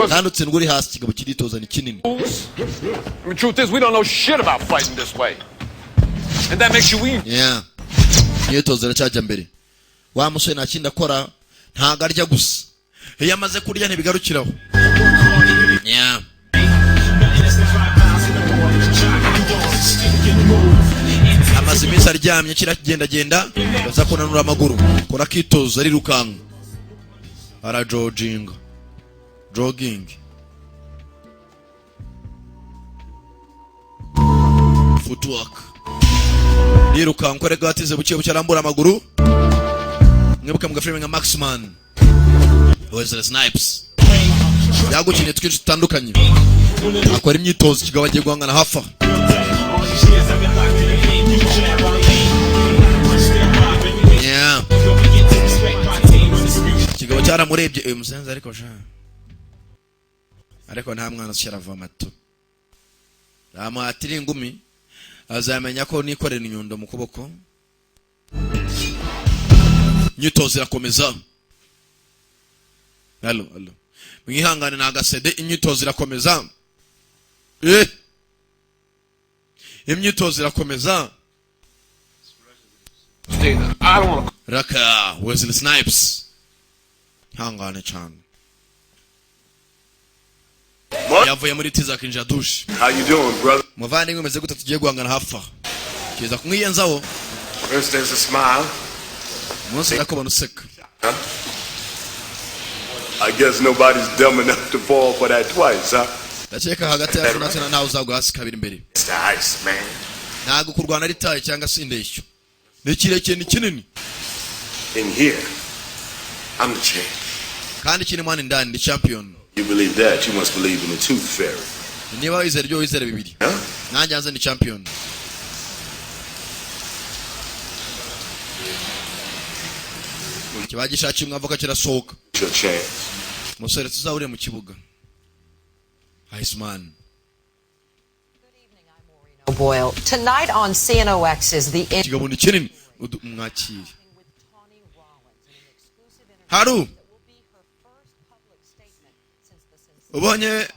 Kandi utsindwa uri hasi kigabo kiritoza ni kinini. The truth is we don't know shit about fighting this way. And that makes you weak. Yeah. Imyitozo iracyajya mbere. Wa musore nakinda akora ntago arya gusa. Iyo amaze kurya ntibigarukiraho. Yeah. Amaze iminsi aryamye kiragenda baza kunanura amaguru kora kitozo ari rukanga ara jogging footwork yirukanga kore gatize buke buke arambura amaguru mwibuka mugafilme nka Maxman Wesley Snipes yagukinye twinshi tutandukanye akora imyitozo kigabo agiye guhangana hafa yeah kigabo cyaramurebye musenze ariko nta mwana cyarava mato amatiri ingumi azamenya ko nikorera inyundo mu kuboko imyitozo irakomeza allo mwihangane nagasede imyitozo irakomeza imyitozo irakomeza Raka Wesley Snipes hangane cyane yavuye muri tiza kinja douche. How you doing, brother? Muvandimwe umeze gute tugiye guhangana hafa kiza kumwiyenzaho First there's a smile. Munsi nakubona useka I guess nobody's dumb enough to fall for that twice, huh? Ndakeka hagati ya Funatena nawe uzagwa hasi kabiri imbere. It's the ice, man. Ntago kurwana ritaye cyangwa sindeshyo. Ni kirekire ni kinini. In here, I'm the champ. Kandi kini mwana ndani ndi champion. You believe that, you must believe in the tooth fairy. Niba wizera ryo wizera bibiri. Nanjye anze ni champion. Kibagisha kimwe avoka kirasohoka. Your chance. Musore tuzahurire mu kibuga. Iceman. Boyle. Tonight on CNOX is the Kigabo ni kinini mwakiri. Haru. Ubonye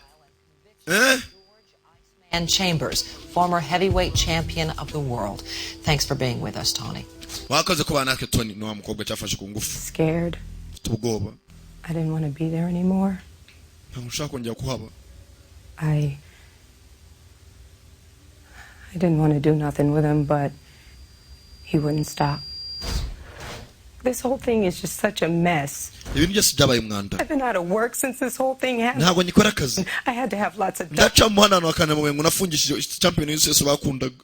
and Chambers, former heavyweight champion of the world. Thanks for being with us, Tony. Wakaze kuba natwe Tony no mukobwa cyafashe ku ngufu. Scared. Tugoba. I didn't want to be there anymore. Ntamushaka kongera kuhaba. I didn't want to do nothing with him, but he wouldn't stop. This whole thing is just such a mess. Ibintu byose byabaye umwanda. I've been out of work since this whole thing happened. Ntabwo nyikora akazi. I had to have lots of Ndaca muhana no akana mu nafungishije champion yose bakundaga.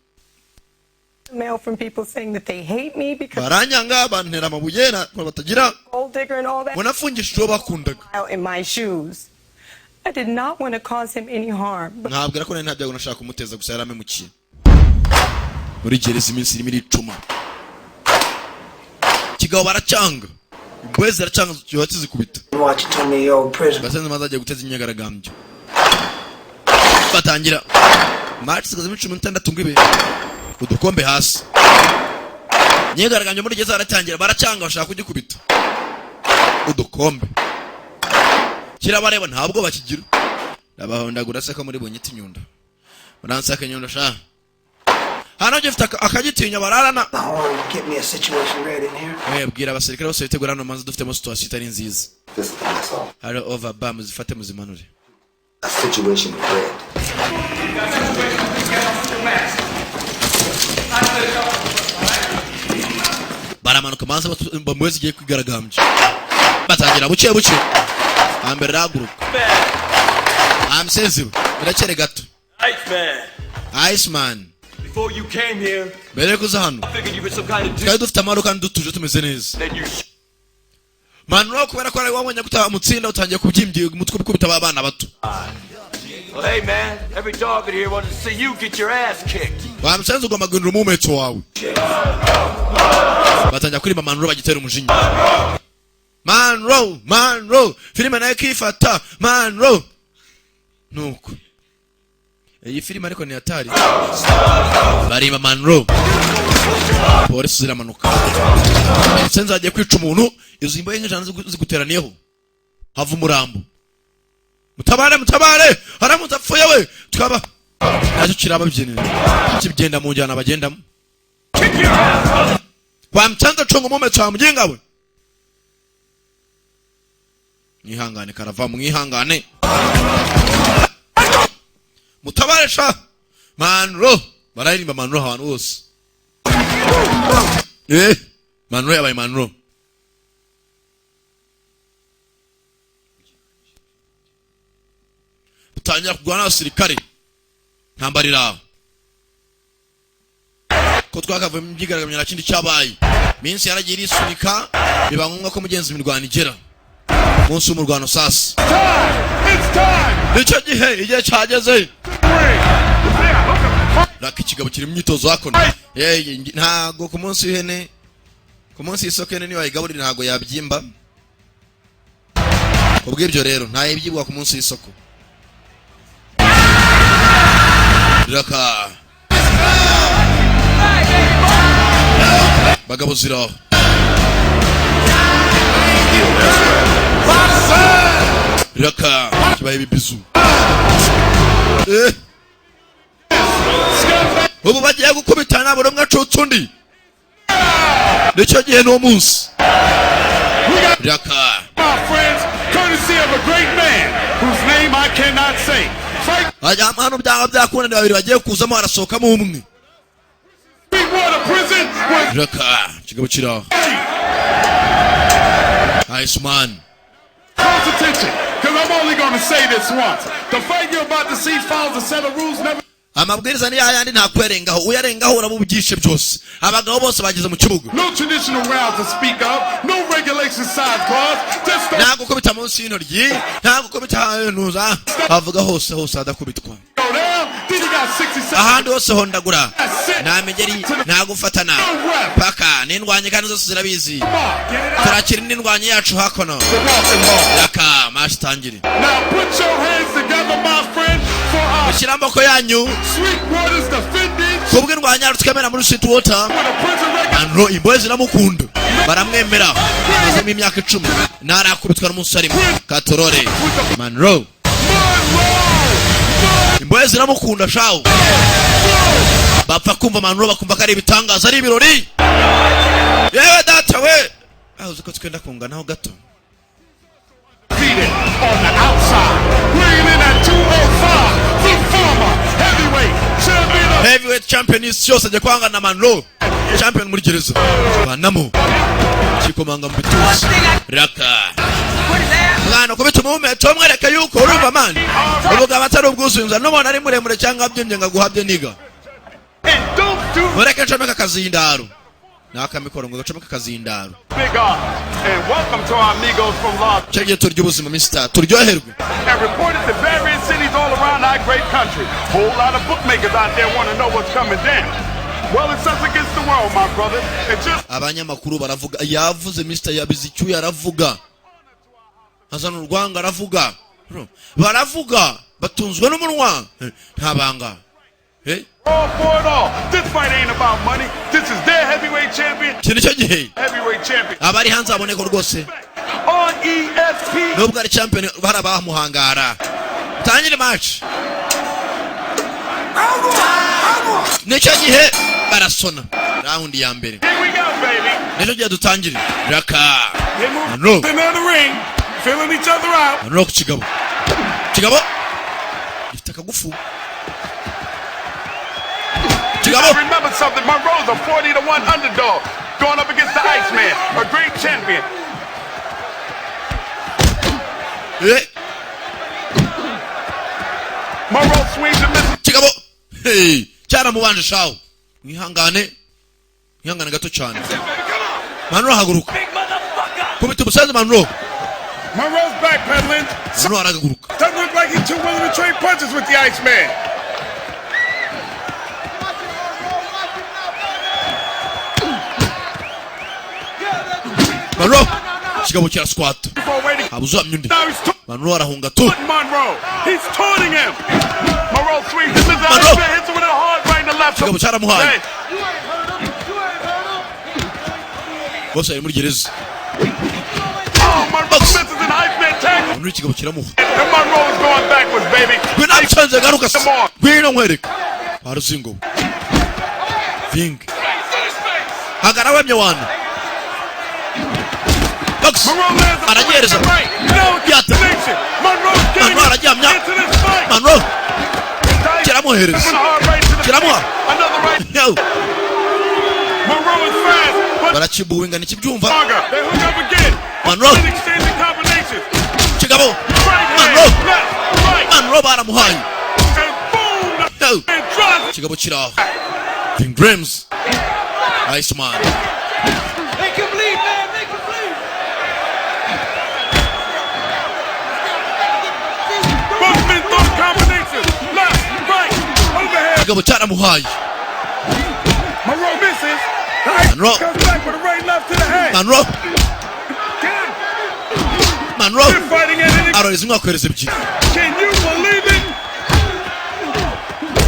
mail from people saying that they hate me because baranyanga bantera amabuye na batagira gold digger and all that. Wanafungishije bakundaga. In my shoes. I did not want to cause him any harm. Ntabwo ariko ntabyo nashaka kumuteza gusa yaramemukiye. Muri gereza iminsi irimo iricuma. Kigabo baracanga. Bweze aracanga cyuhatse zikubita. Watch to me old prison. Basenze mazaje guteza imyegaragambyo. Batangira. Match zikaze 16 ngwibe. Udukombe hasi. Imyegaragambyo muri gereza aratangira baracanga bashaka kugikubita. Udukombe. Kirabareba ntabwo bakigira. Nabahondagura seka muri bonyita inyundo. Baransaka inyundo sha. Hano jefta akagitinya bararana. Get me a situation ready in here. Bwira abasirikare bose bitegura no manzi dufite mo situation itari nziza. Haro over bam zifate muzimanure. A situation ready. baramanuka manza bamwezi giye kwigaragambya batangira buke buke ambere raguruka amsenziwe birakere gato Iceman Before you came here, mbere kuza hano I figured you were some kind of twari dufite amaro kandi dutuje tumeze neza Manro kubera ko ari wabonye gutaba mutsinda utangiye kubyimbye umutwe bikubita abana bato. Well, hey man, every dog in here wanted to see you get your ass kicked. Bamusanze ugomba guhindura umumeto wawe. Batangira kuri Manro bagitera umujinya. Manro, filime nayo kifata, Manro. Nuko. Iyi filime ariko ni atari. Barima Manro. Polisi ziramanuka. Senza agiye kwica umuntu, izo imboye nk'ijana ziguteraniyeho. Hava umurambo. Mutabare, haramutse apfuye we. Tukaba naje kiraba byinene. Kibigenda mu njyana bagendamo. Bamutanga congo mu meto amugenga we. Mwihangane karava mwihangane. Mutabare sha. Manro, barayirimba Manro abantu bose. Manro yabaye Manro. Tangira kugwana n'abasirikare. Ntambarira. Ko twakavuye mu byigaragambya na kindi cyabaye. Minsi yaragiye isunika biba ngombwa ko mugenzi imirwano igera. Munsi umurwano sasa. Nicyo gihe cyageze. Raka ikigabo kiri mu myitozo hakono. Ntago ku munsi w'ihene ku munsi y'isoko ni wayigaburira ntago yabyimba. Ubwibyo rero nta yibyibwa ku munsi y'isoko. Raka bagabo zira Raka kibaye bibizu. Ubu bagiye gukubitana buri umwe acutse undi. Nicyo gihe no munsi. Raka. My friends, courtesy of a great man whose name I cannot say. Ajya mano byakunda babiri bagiye kuzamo arasohokamo umwe. Raka kigabo kira. Iceman. Close attention, because I'm only going to say this once. The fight you're about to see follows a set of rules never. Amabwiriza ni yayandi ntakwerengaho uyarengaho urabubyishe byose abagabo bose bagize mu kibuga. No traditional rounds to speak of, no regulation size clause, just ntago kubita munsi y'intoryi ntago kubita nuza avuga hose adakubitwa ahandi hose hondagura nta migeri ntago ufatana paka n'indwanye kandi zose zirabizi turakira n'indwanye yacu hakono yaka mashi tangire mushyira amaboko yanyu kubwo indwanye yacu twemera muri sweet water Manro imboye ziramukunda baramwemera azemo imyaka 10 narakubitwa n'umusore Katorore Manro imboye ziramukunda shawo bapfa kumva Manro bakumva kari ibitangaza ari ibirori yewe data we aho zuko twenda kungana ho gato on the outside, weighing in at 205, the former heavyweight champion is cyose ajya kwanga na Manro champion muri gereza banamo kikomanga mu bituzi Raka mwana ko bituma umumeto mwereka yuko urumva man uvuga batari ubwuzunza nubona ari muremure cyangwa abyemye ngaguhabye niga mureke ncomeka kazindaro nakamikoro ngo gacomeka kazindaro and welcome to our amigos from Los Angeles. Turyo ubuzima Mr. Turyoherwe. And reported to various cities all around our great country. Whole lot of bookmakers out there want to know what's coming down. Well, it's us against the world, my brother. It's just abanyamakuru baravuga yavuze Mr. Yabizicyu yaravuga Hazana urwanga aravuga baravuga batunzwe n'umunwa ntabanga all for it all. This fight ain't about money. This is their heavyweight champion. Heavyweight champion. Abari hanze aboneko rwose. On ESP. Nubwo ari champion baraba muhangara. Tangire match. Nicyo gihe barasona. Round ya mbere. Here we go, baby. Nicyo gihe dutangire. Raka. No. They're in the ring. Filling each other out. Manro kigabo. Kigabo. Ifite kagufu. remember something. Monroe's a 40-1 underdog going up against the Iceman, a great champion. Monroe swings and misses. Chigabo. Hey, cyara mubanje shawo. Mwihangane gato cyane. Monroe haguruka. Kubita umusaza Monroe. Monroe's backpedaling. Monroe araguruka. Doesn't look like he's too willing to trade punches with the Iceman. Monroe. Chigabo kira squat. Abuzo amyundi. Monroe arahunga tu. Monroe. He's taunting him. Monroe swings and misses. Iceman hits him with a hard right and the left. Chigabo cyara muhaye. Bose ari muri gereza. Oh, Monroe misses an Iceman tackle. Monroe chigabo kiramuha. And Monroe is going backwards, baby. Gwina mchanze garuka. Gwina nkwereka. Baruzingo. Ving. Hagara wemye wana. Box. Aragereza. Yata. Monroe arajamya. Monroe. Kiramuhereza. Kiramuha. Yo. Monroe is fast. Barachibuwinga nikibyumva. They hook up again. Monroe. Exchanging combinations. Chigabo. Monroe baramuhaye. Yo. Chigabo kiraho. Ving Grims. Iceman. Make him bleed, man. Make him bleed. Boxman throw combinations. Left, right, overhead. Chigabo cyara muhaye. Monroe misses. Monroe comes back with a right left to the head. Monroe. Aroreza umwakwereza ebyiri. Can you believe it?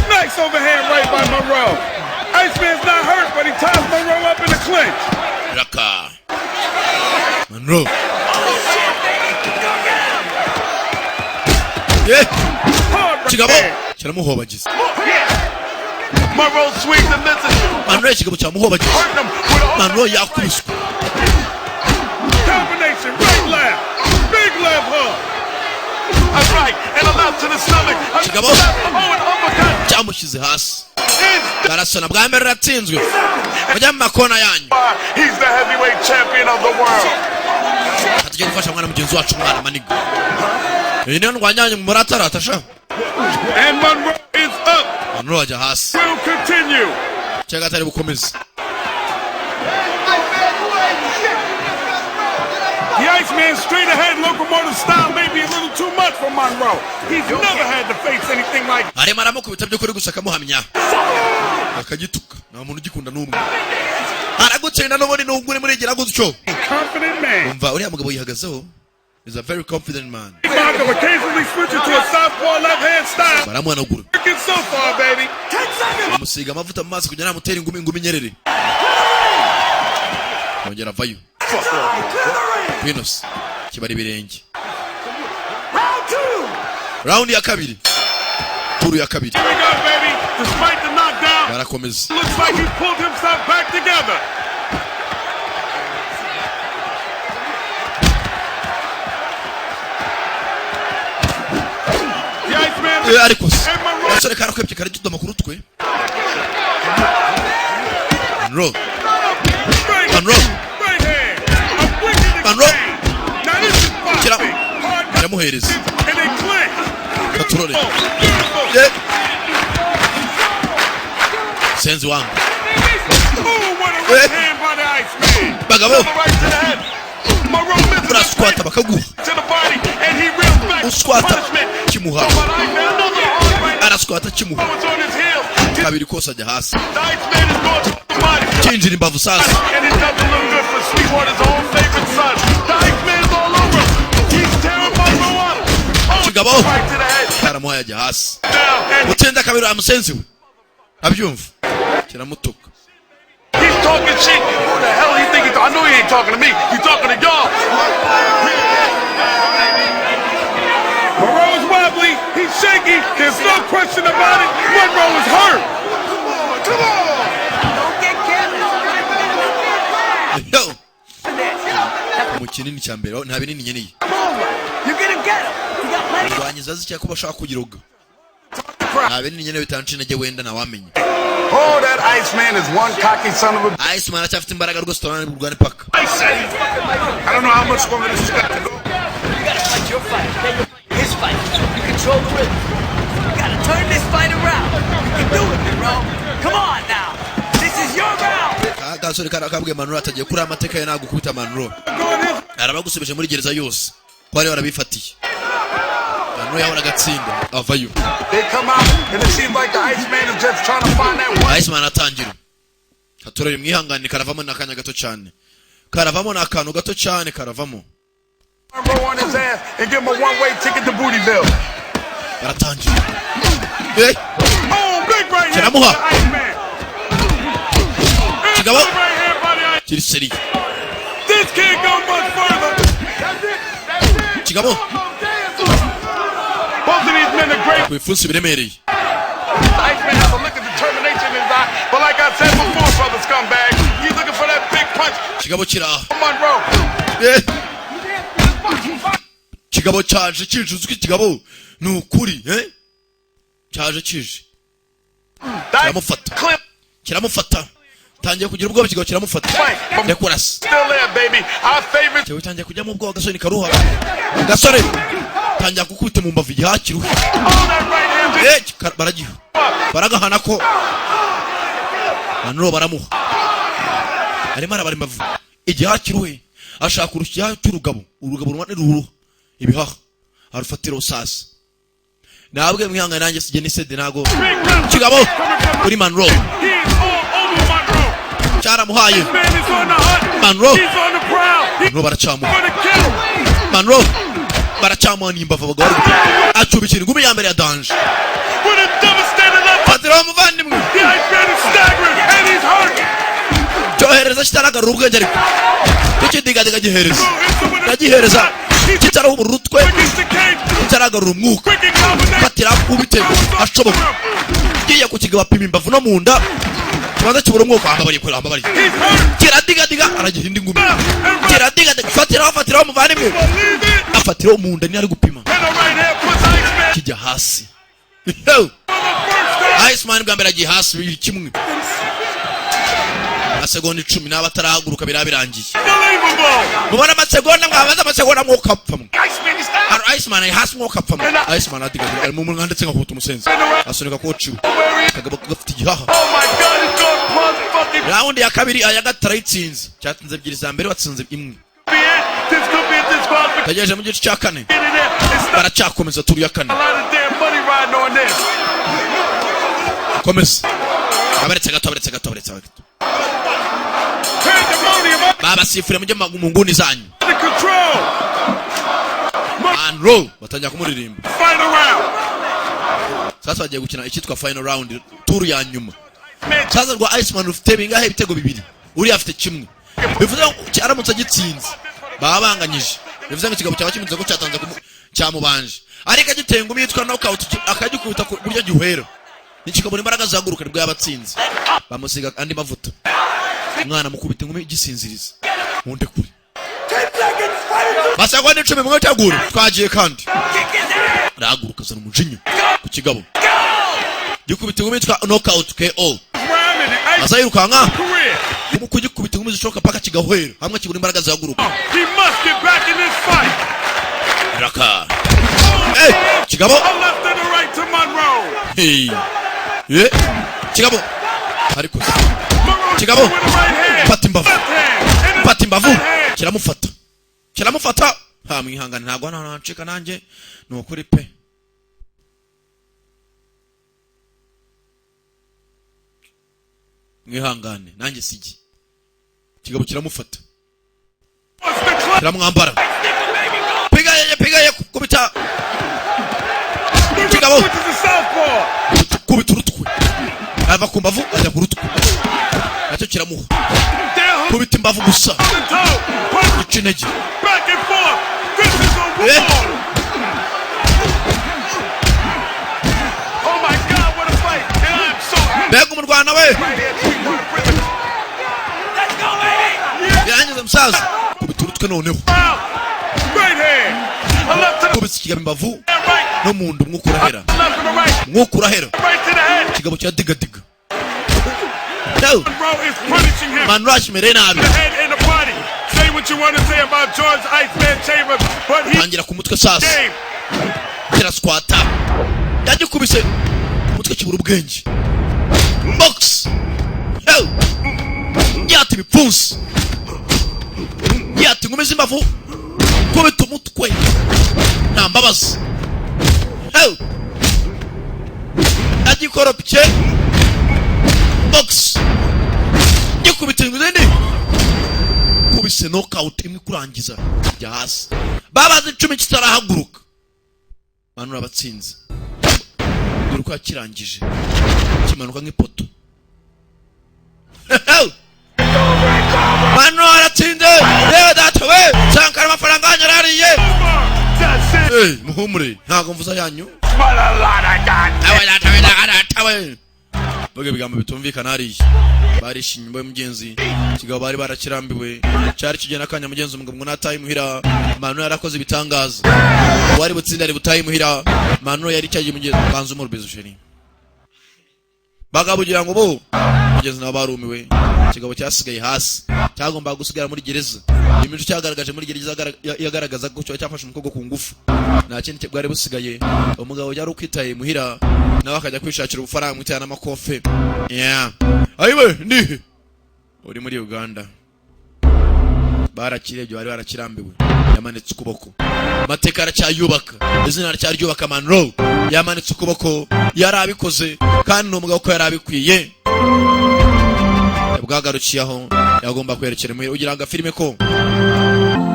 Nice overhand right by Monroe. Iceman's not hurt, but he ties Monroe up in the clinch. Raka. Monroe. Chigabo. Kiramuhobagiza. Monroe swings and misses. Monroe chigabo cyamuhobagiza. Monroe yakubiswe. Combination, right left. Big left hook. That's right. And a left to the stomach. Chigabo. Cyamushyize hasi. Barasona bwa mbere ratsinzwe. Mujya mu makona yanyu. He's the heavyweight champion of the world. Tugiye gufasha mwana mugenzi wacu mwana maniga. Iyi niyo ndwanyanye mu muratarata sha. And Monroe is up. Monroe ajya hasi. Will continue. Cyangwa atari bukomeze. The Iceman straight ahead locomotive style may be a little too much for Monroe. He's never had to face anything like that. Arema aramukubita by'ukuri gusa akamuhamya. Akagituka. Nta muntu ugikunda n'umwe. Aragutsinda n'ubundi n'ugure muri gira gutyo. Confident man. Umva uriya mugabo yihagazeho. He's a very confident man. Monroe occasionally switches to a southpaw left hand style. Baramuhanagura. Working so far, baby. 10 seconds. Amusiga amavuta mu maso kugira namutera ingumi nyerere. Yongera vayo. Venus kibari birenge. Round ya kabiri. Turu ya kabiri. Here we go, baby. Despite the knockdown, barakomeza. Looks like he pulled himself back together. The Iceman. Ariko asore karakwepye karagitwa makuru twe. Monroe. Monroe. Kiramuhereza. Katurore. Senzi wangu. Bagabo. Brasquata bakaguha. Usquata kimuha. Arasquata kimuha. Kabiri kosa ajya hasi. Kinjira imbavu sasa. Chigabo. Karamuhaye ajya hasi. Utenda kabiri amusenzi we. Abyumva. Kiramutuka. He's talking shit. Who the hell he think he's I know he ain't talking to me. He's talking to y'all. Monroe's wobbly. He's shaky. There's no question about it. Monroe is hurt. Come on. Don't get careful. Yo. Mukinini cyambere nta binini nyeneye. You gonna get him. Rwanyiza zicya kuba shaka kugiroga. Nta binini nyeneye bitanci nage wenda na wamenye. Oh, that Iceman is one cocky son of a... Iceman acyafite imbaraga rwose turane burwane paka. I don't know how much longer this is got to go. You gotta fight your fight, okay? His fight. You control the rhythm. You gotta turn this fight around. You can do it, bro. Come on now. This is your round. Gasore kabwe Manuro atagiye kuri amateka ye nagukubita Manuro. Arabagusubije muri gereza yose. Kwari barabifatiye. Manuro yahora gatsinda avayo. They come out and it seems like the Iceman is just trying to find that one. Iceman atangira. Katurere mwihangane karavamo nakanya gato cyane. Karavamo nakantu gato cyane karavamo. Roll on his ass and give him a one-way ticket to Bootyville. Baratangira. Eh? Oh, big right here. Kiramuha. Kigabo. Kiri seri. This can't go much further. Kigabo. Both of these men are great. Kwifuza biremereye. Iceman has a look of determination in his eye, but like I said before, brother scumbag, he's looking for that big punch. Kigabo kira. Monroe. Kigabo cyaje kijuzuka Kigabo nukuri cyaje kije. Kiramufata. Tangiye kugira ubwoba Kigabo kiramufata. Dekurasi. Still there, baby. Our favorite. Cyo tangiye kujya mu bwoba gasore karuha. Gasore. Tangiye gukubita mu mbavu yakiru. Baragiho. Baragahana ko. Manuro baramuha. Arimo arabara imbavu. Igihakiruhe. Ashaka urusya cy'urugabo. Urugabo rumane ruruha. Ibihaha. Arufatira usasa. Nabwe mwihanga nanjye sije ni sede nago. Kigabo kuri Manuro. Cyaramuhaye. Manuro. Manuro baracamu. Manuro baracamu nimbavu bagore. Acubikira ingumi ya mbere ya danger. Patira muvandimwe. Cyohereza kitaragarura ubwenge ariko. Ikidiga gihereza. Nagihereza. Kitaraho urutwe. Kitaragarura umwuka. Patira kubite ashoboka. Kiye kukigaba pima imbavu no munda. Kibanza kibura umwuka ambabari kuri ambabari. Kiradiga aragihinda ingumi. Kiradiga fatira muvandimwe. Afatira umunda ni ari gupima. Kijya hasi. Iceman bwambera giye hasi biri kimwe. Amasegonda 10 n'abatarahaguruka birabirangiye. Mubona amasegonda mwabaza amasegonda mwokapfa. Iceman hasi mwokapfa. Iceman adiga ari mu mwanda tsenga kubuta umusenzi. Asunika koci. Kagabo gafite igihaha. Round ya kabiri aya gatara itsinze. Cyatinze ebyiri za mbere watsinze imwe. Tageje mu gice cya kane. Baracyakomeza turi ya kane. Komeza. Abaretse gato. Baba sifure mujye mu nguni zanyu. Manuro batangira kumuririmba. Sasa bagiye gukina icyitwa final round tour ya nyuma. Sasa rwa Iceman ufite bingahe ibitego bibiri. Uri afite kimwe. Bivuze ngo cyaramutse gitsinze. Babanganyije. Bivuze ngo Kigabo cyawe kimunze ko cyatanze cyamubanje. Ariko agitenga umyitwa knockout akagikubita ku buryo gihwera. Nikikabona imbaraga zaguruka nibwo yabatsinze. Bamusiga andi mavuta. Umwana mukubita ingumi gisinziriza. Munde kuri. Basagwa ni 10 mwe cyagura. Twagiye kandi. Raguruka zana umujinya ku Kigabo. Gikubita ingumi yitwa knockout KO. Azayiruka nka. Kugikubita ingumi zishoka paka kigahwera. Hamwe kibura imbaraga zaguruka. He must get back in this fight. Raka. Kigabo. Left and the right to Monroe. Kigabo. Ariko. Kigabo. Pati mbavu. Kiramufata. Ha mwihangane ntago nacika nanjye nukuri pe. Mwihangane nanjye sigi. Kigabo kiramufata. Kiramwambara. Piga kubita. Kigabo. Kubita urutwe. Ava ku mbavu ajya ku rutwe. Nacyo kiramuha. Kubita imbavu gusa. Icinege. Back and forth. This is a war. Oh my God, what a fight. And I'm so happy. Bego mu Rwanda we. Let's go, baby. Yangiza msaza. Kubita urutwe noneho. Right hand. Kubita Kigabo imbavu. No mundu mwukurahera. Mwukurahera. Kigabo cya diga. No. Monroe is punishing him. Monroe ashimere nabi. The head in the body. Say what you want to say about George Iceman Chambers, but he tangira ku mutwe sasa tera squata yagikubise umutwe kibura ubwenge box yo yati bipfunsi yati ngumeze imbavu kubita umutwe nta mbabazi yo yagikoropye box yikubita inguzende kubise knockout imwe kurangiza ya hasi babaze 10 kitarahaguruka Manura batsinze dore ko yakirangije kimanuka nk'ipoto Manura aratsinze yewe data we Sankara amafaranga anyarariye muhumure ntago mvuza yanyu awe data we Boge bigambo bitumvikana hariya barishimye nyumba y'umugenzi kigabo bari barakirambiwe cyari kigena kanya mugenzi umugabo nataye muhira Manura yarakoze ibitangaza wari butsinda ari butaye muhira Manura yari cyagiye mugenzi kanzu mu rubezo sheri bagabugira ngo bo mugenzi nabarumiwe kigabo cyasigaye hasi cyagomba gusigara muri gereza imico cyagaragaje muri gereza yagaragaza ko cyafashe umukobwa ku ngufu nta kintu bwari busigaye umugabo yari ukwitaye muhira nawe akajya kwishakira ubufaranga mwitana n'amakofe ayiwe ndi uri muri Uganda barakirebye bari barakirambiwe yamanitse ukuboko amateka aracyayubaka izina aracyariyubaka Monroe yamanitse ukuboko yarabikoze kandi n'umugabo ko yarabikwiye bwagarukiye aho yagomba kwerekera muhira ugira ngo filime ko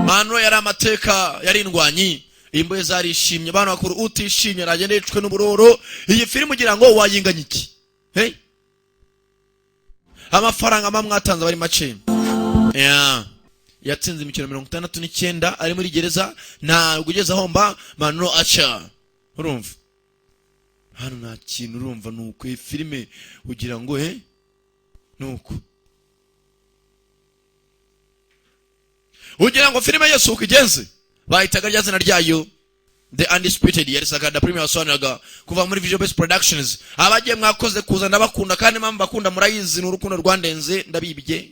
Monroe yari amateka yari indwanyi imboye zarishimye abantu bakuru utishimye aragenda yicwe n'uburoro iyi filime ugira ngo wayinganya iki hey amafaranga amamwatanze bari make yatsinze imikino 69 ari muri gereza nta kugeza homba Monroe acha urumva hano nta kintu urumva nuko iyi filime ugira ngo nuko ugira ngo filime yose uko igenze bahitaga rya zina ryayo The Undisputed yari Sakada Premier wasanaga kuva muri Visual Base Productions abagiye mwakoze kuza ndabakunda kandi mpamvu bakunda murayizi n'urukundo rwandenze ndabibye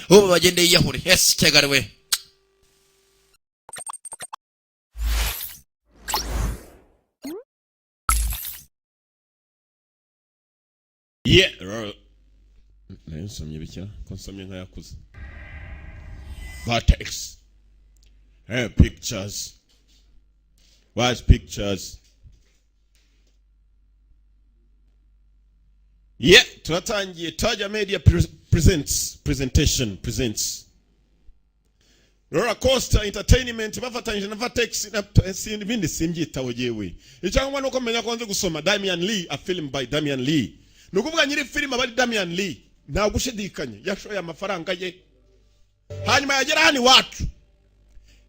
ubu bagendeye yahure yes cyagariwe nsomye bikira konsomye nka yakuze Vertex pictures watch pictures turatangiye Taja Media presents Roller Coaster Entertainment bafatanyije na Vertex na ibindi simbyitaho yewe icyangwa nuko menya ko nze gusoma Damian Lee, a film by Damian Lee nukuvuga nyiri film abari Damian Lee nta gushidikanya yashoye amafaranga ye hanyuma yagera hani watu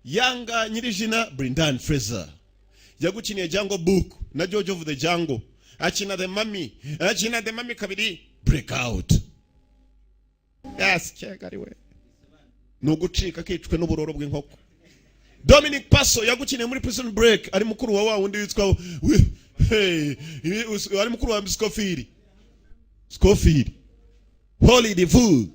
yanga nyiri jina Brendan Fraser yagukiniye Jungle Book na George of the Jungle akina the mummy kabiri Breakout yes cyagariwe nugucika kicwe n'uburoro bw'inkoko Dominic Passo yagukiniye muri Prison Break ari mukuru wa wundi witwa ari mukuru wa Scofield Holy the Fool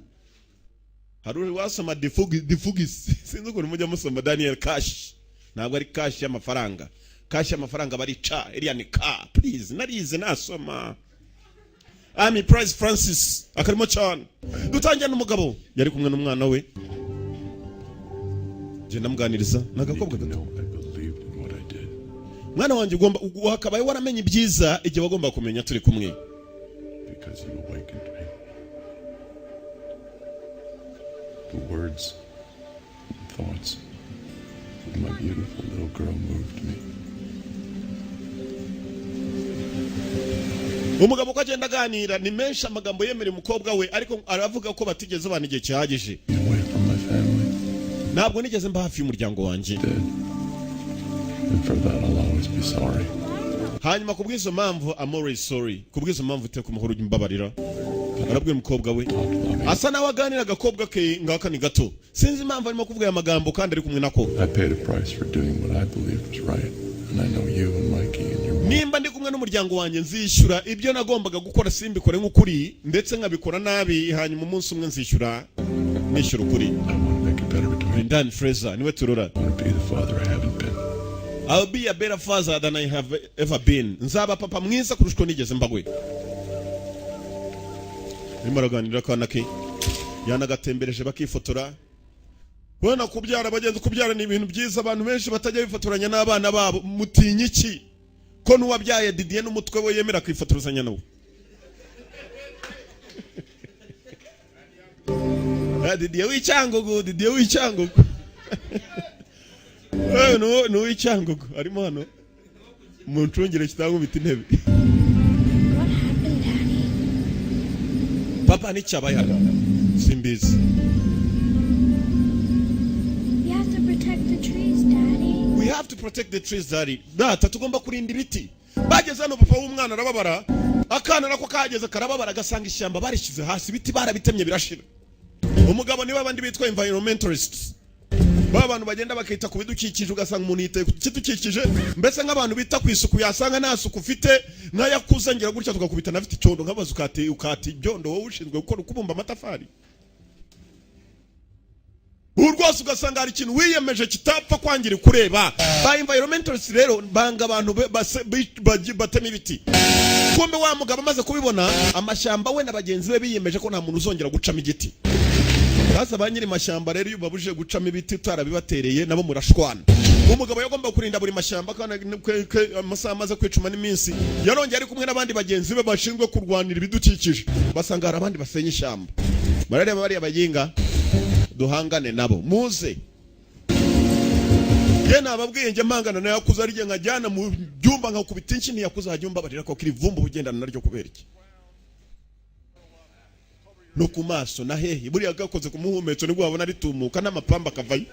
haruri wasoma the Fugis sinzi ko mujya musoma Daniel Cash ntabwo ari cash y'amafaranga bari cha iriya ni ka please narize nasoma Amy Price Francis akarimo cyane dutangira n'umugabo yari kumwe n'umwana we je namuganiriza nagakobwa gato mwana wanjye ugomba wakabaye waramenye ibyiza igihe wagomba kumenya turi kumwe because you awakened me. The words and thoughts of my beautiful little girl moved me. umugabo ko agenda aganira ni menshi amagambo yemera umukobwa we ariko aravuga ko batigeze bana igihe cyahagije ntabwo nigeze mba hafi y'umuryango wanjye hanyuma kubwizo mpamvu amore sorry kubwizo mpamvu te kumuhoro ujimbabarira arabwiye umukobwa we asa nawe aganira agakobwa ke ngaka ni gato sinzi impamvu arimo kuvuga aya magambo kandi ari kumwe nako I paid a price for doing what I believed was right and I know you and Mikey and your nimba ndi kumwe n'umuryango wanjye nzishyura ibyo nagombaga gukora simbikore nk'ukuri ndetse nkabikora nabi hanyuma umunsi umwe nzishyura nishyura ukuri. Dan Fraser niwe turora. I'll be a better father than I have ever been. Nzaba papa mwiza kurusha uko nigeze mbagwe. Arimo araganira akana ke yanagatembereje bakifotora. Bwana kubyara bagenzi kubyara ni ibintu byiza abantu benshi batajya bifotoranya n'abana babo mutinyi iki ko nuwabyaye Didier n'umutwe we yemera kwifotoranya nawe. Didier w'icyangugu no w'icyangugu arimo hano mu ncungire kitanga ubita intebe. Papa ni cyabaye hano simbizi. We have to protect the trees, Daddy. Data tugomba kurinda ibiti. Bageze hano papa w'umwana arababara akana nako kageze karababara gasanga ishyamba barishize hasi ibiti barabitemye birashira. Umugabo niwe abandi bitwa environmentalists. Abantu bagenda bakita ku bidukikije ugasanga umuntu yiteye ku kidukikije mbese nk'abantu bita ku isuku yasanga nta suku ufite nk'ayakuzangira gutya tugakubita nafite icyondo nk'abazu ukati ibyondo wowe ushinzwe gukora kubumba amatafari. Urwose ugasanga hari ikintu wiyemeje kitapfa kwangira kureba. Ba environmentalists rero banga abantu batema ibiti. Kumbe wa mugabo amaze kubibona amashyamba we n'abagenzi be biyemeje ko nta muntu uzongera gucama igiti. Sasa banyiri mashyamba rero iyo babuje gucama ibiti tarabibatereye nabo murashwana. Umugabo yagomba kurinda buri mashyamba kana amasaha amaze kwicuma n'iminsi yarongeye ari kumwe n'abandi bagenzi be bashinzwe kurwanira ibidukikije basanga hari abandi basenya ishyamba. Barareba bari abayinga duhangane nabo muze. Ye nababwiye nje mpangana na yakuza ari nkajyana mu byumba nkakubita inshini yakuza hajyumba barira ko kiri vumbu bugendana naryo kubera iki. No kumaso na hehe buri yagakoze kumuhumetso nibwo wabona ritumuka n'amapamba kavayo.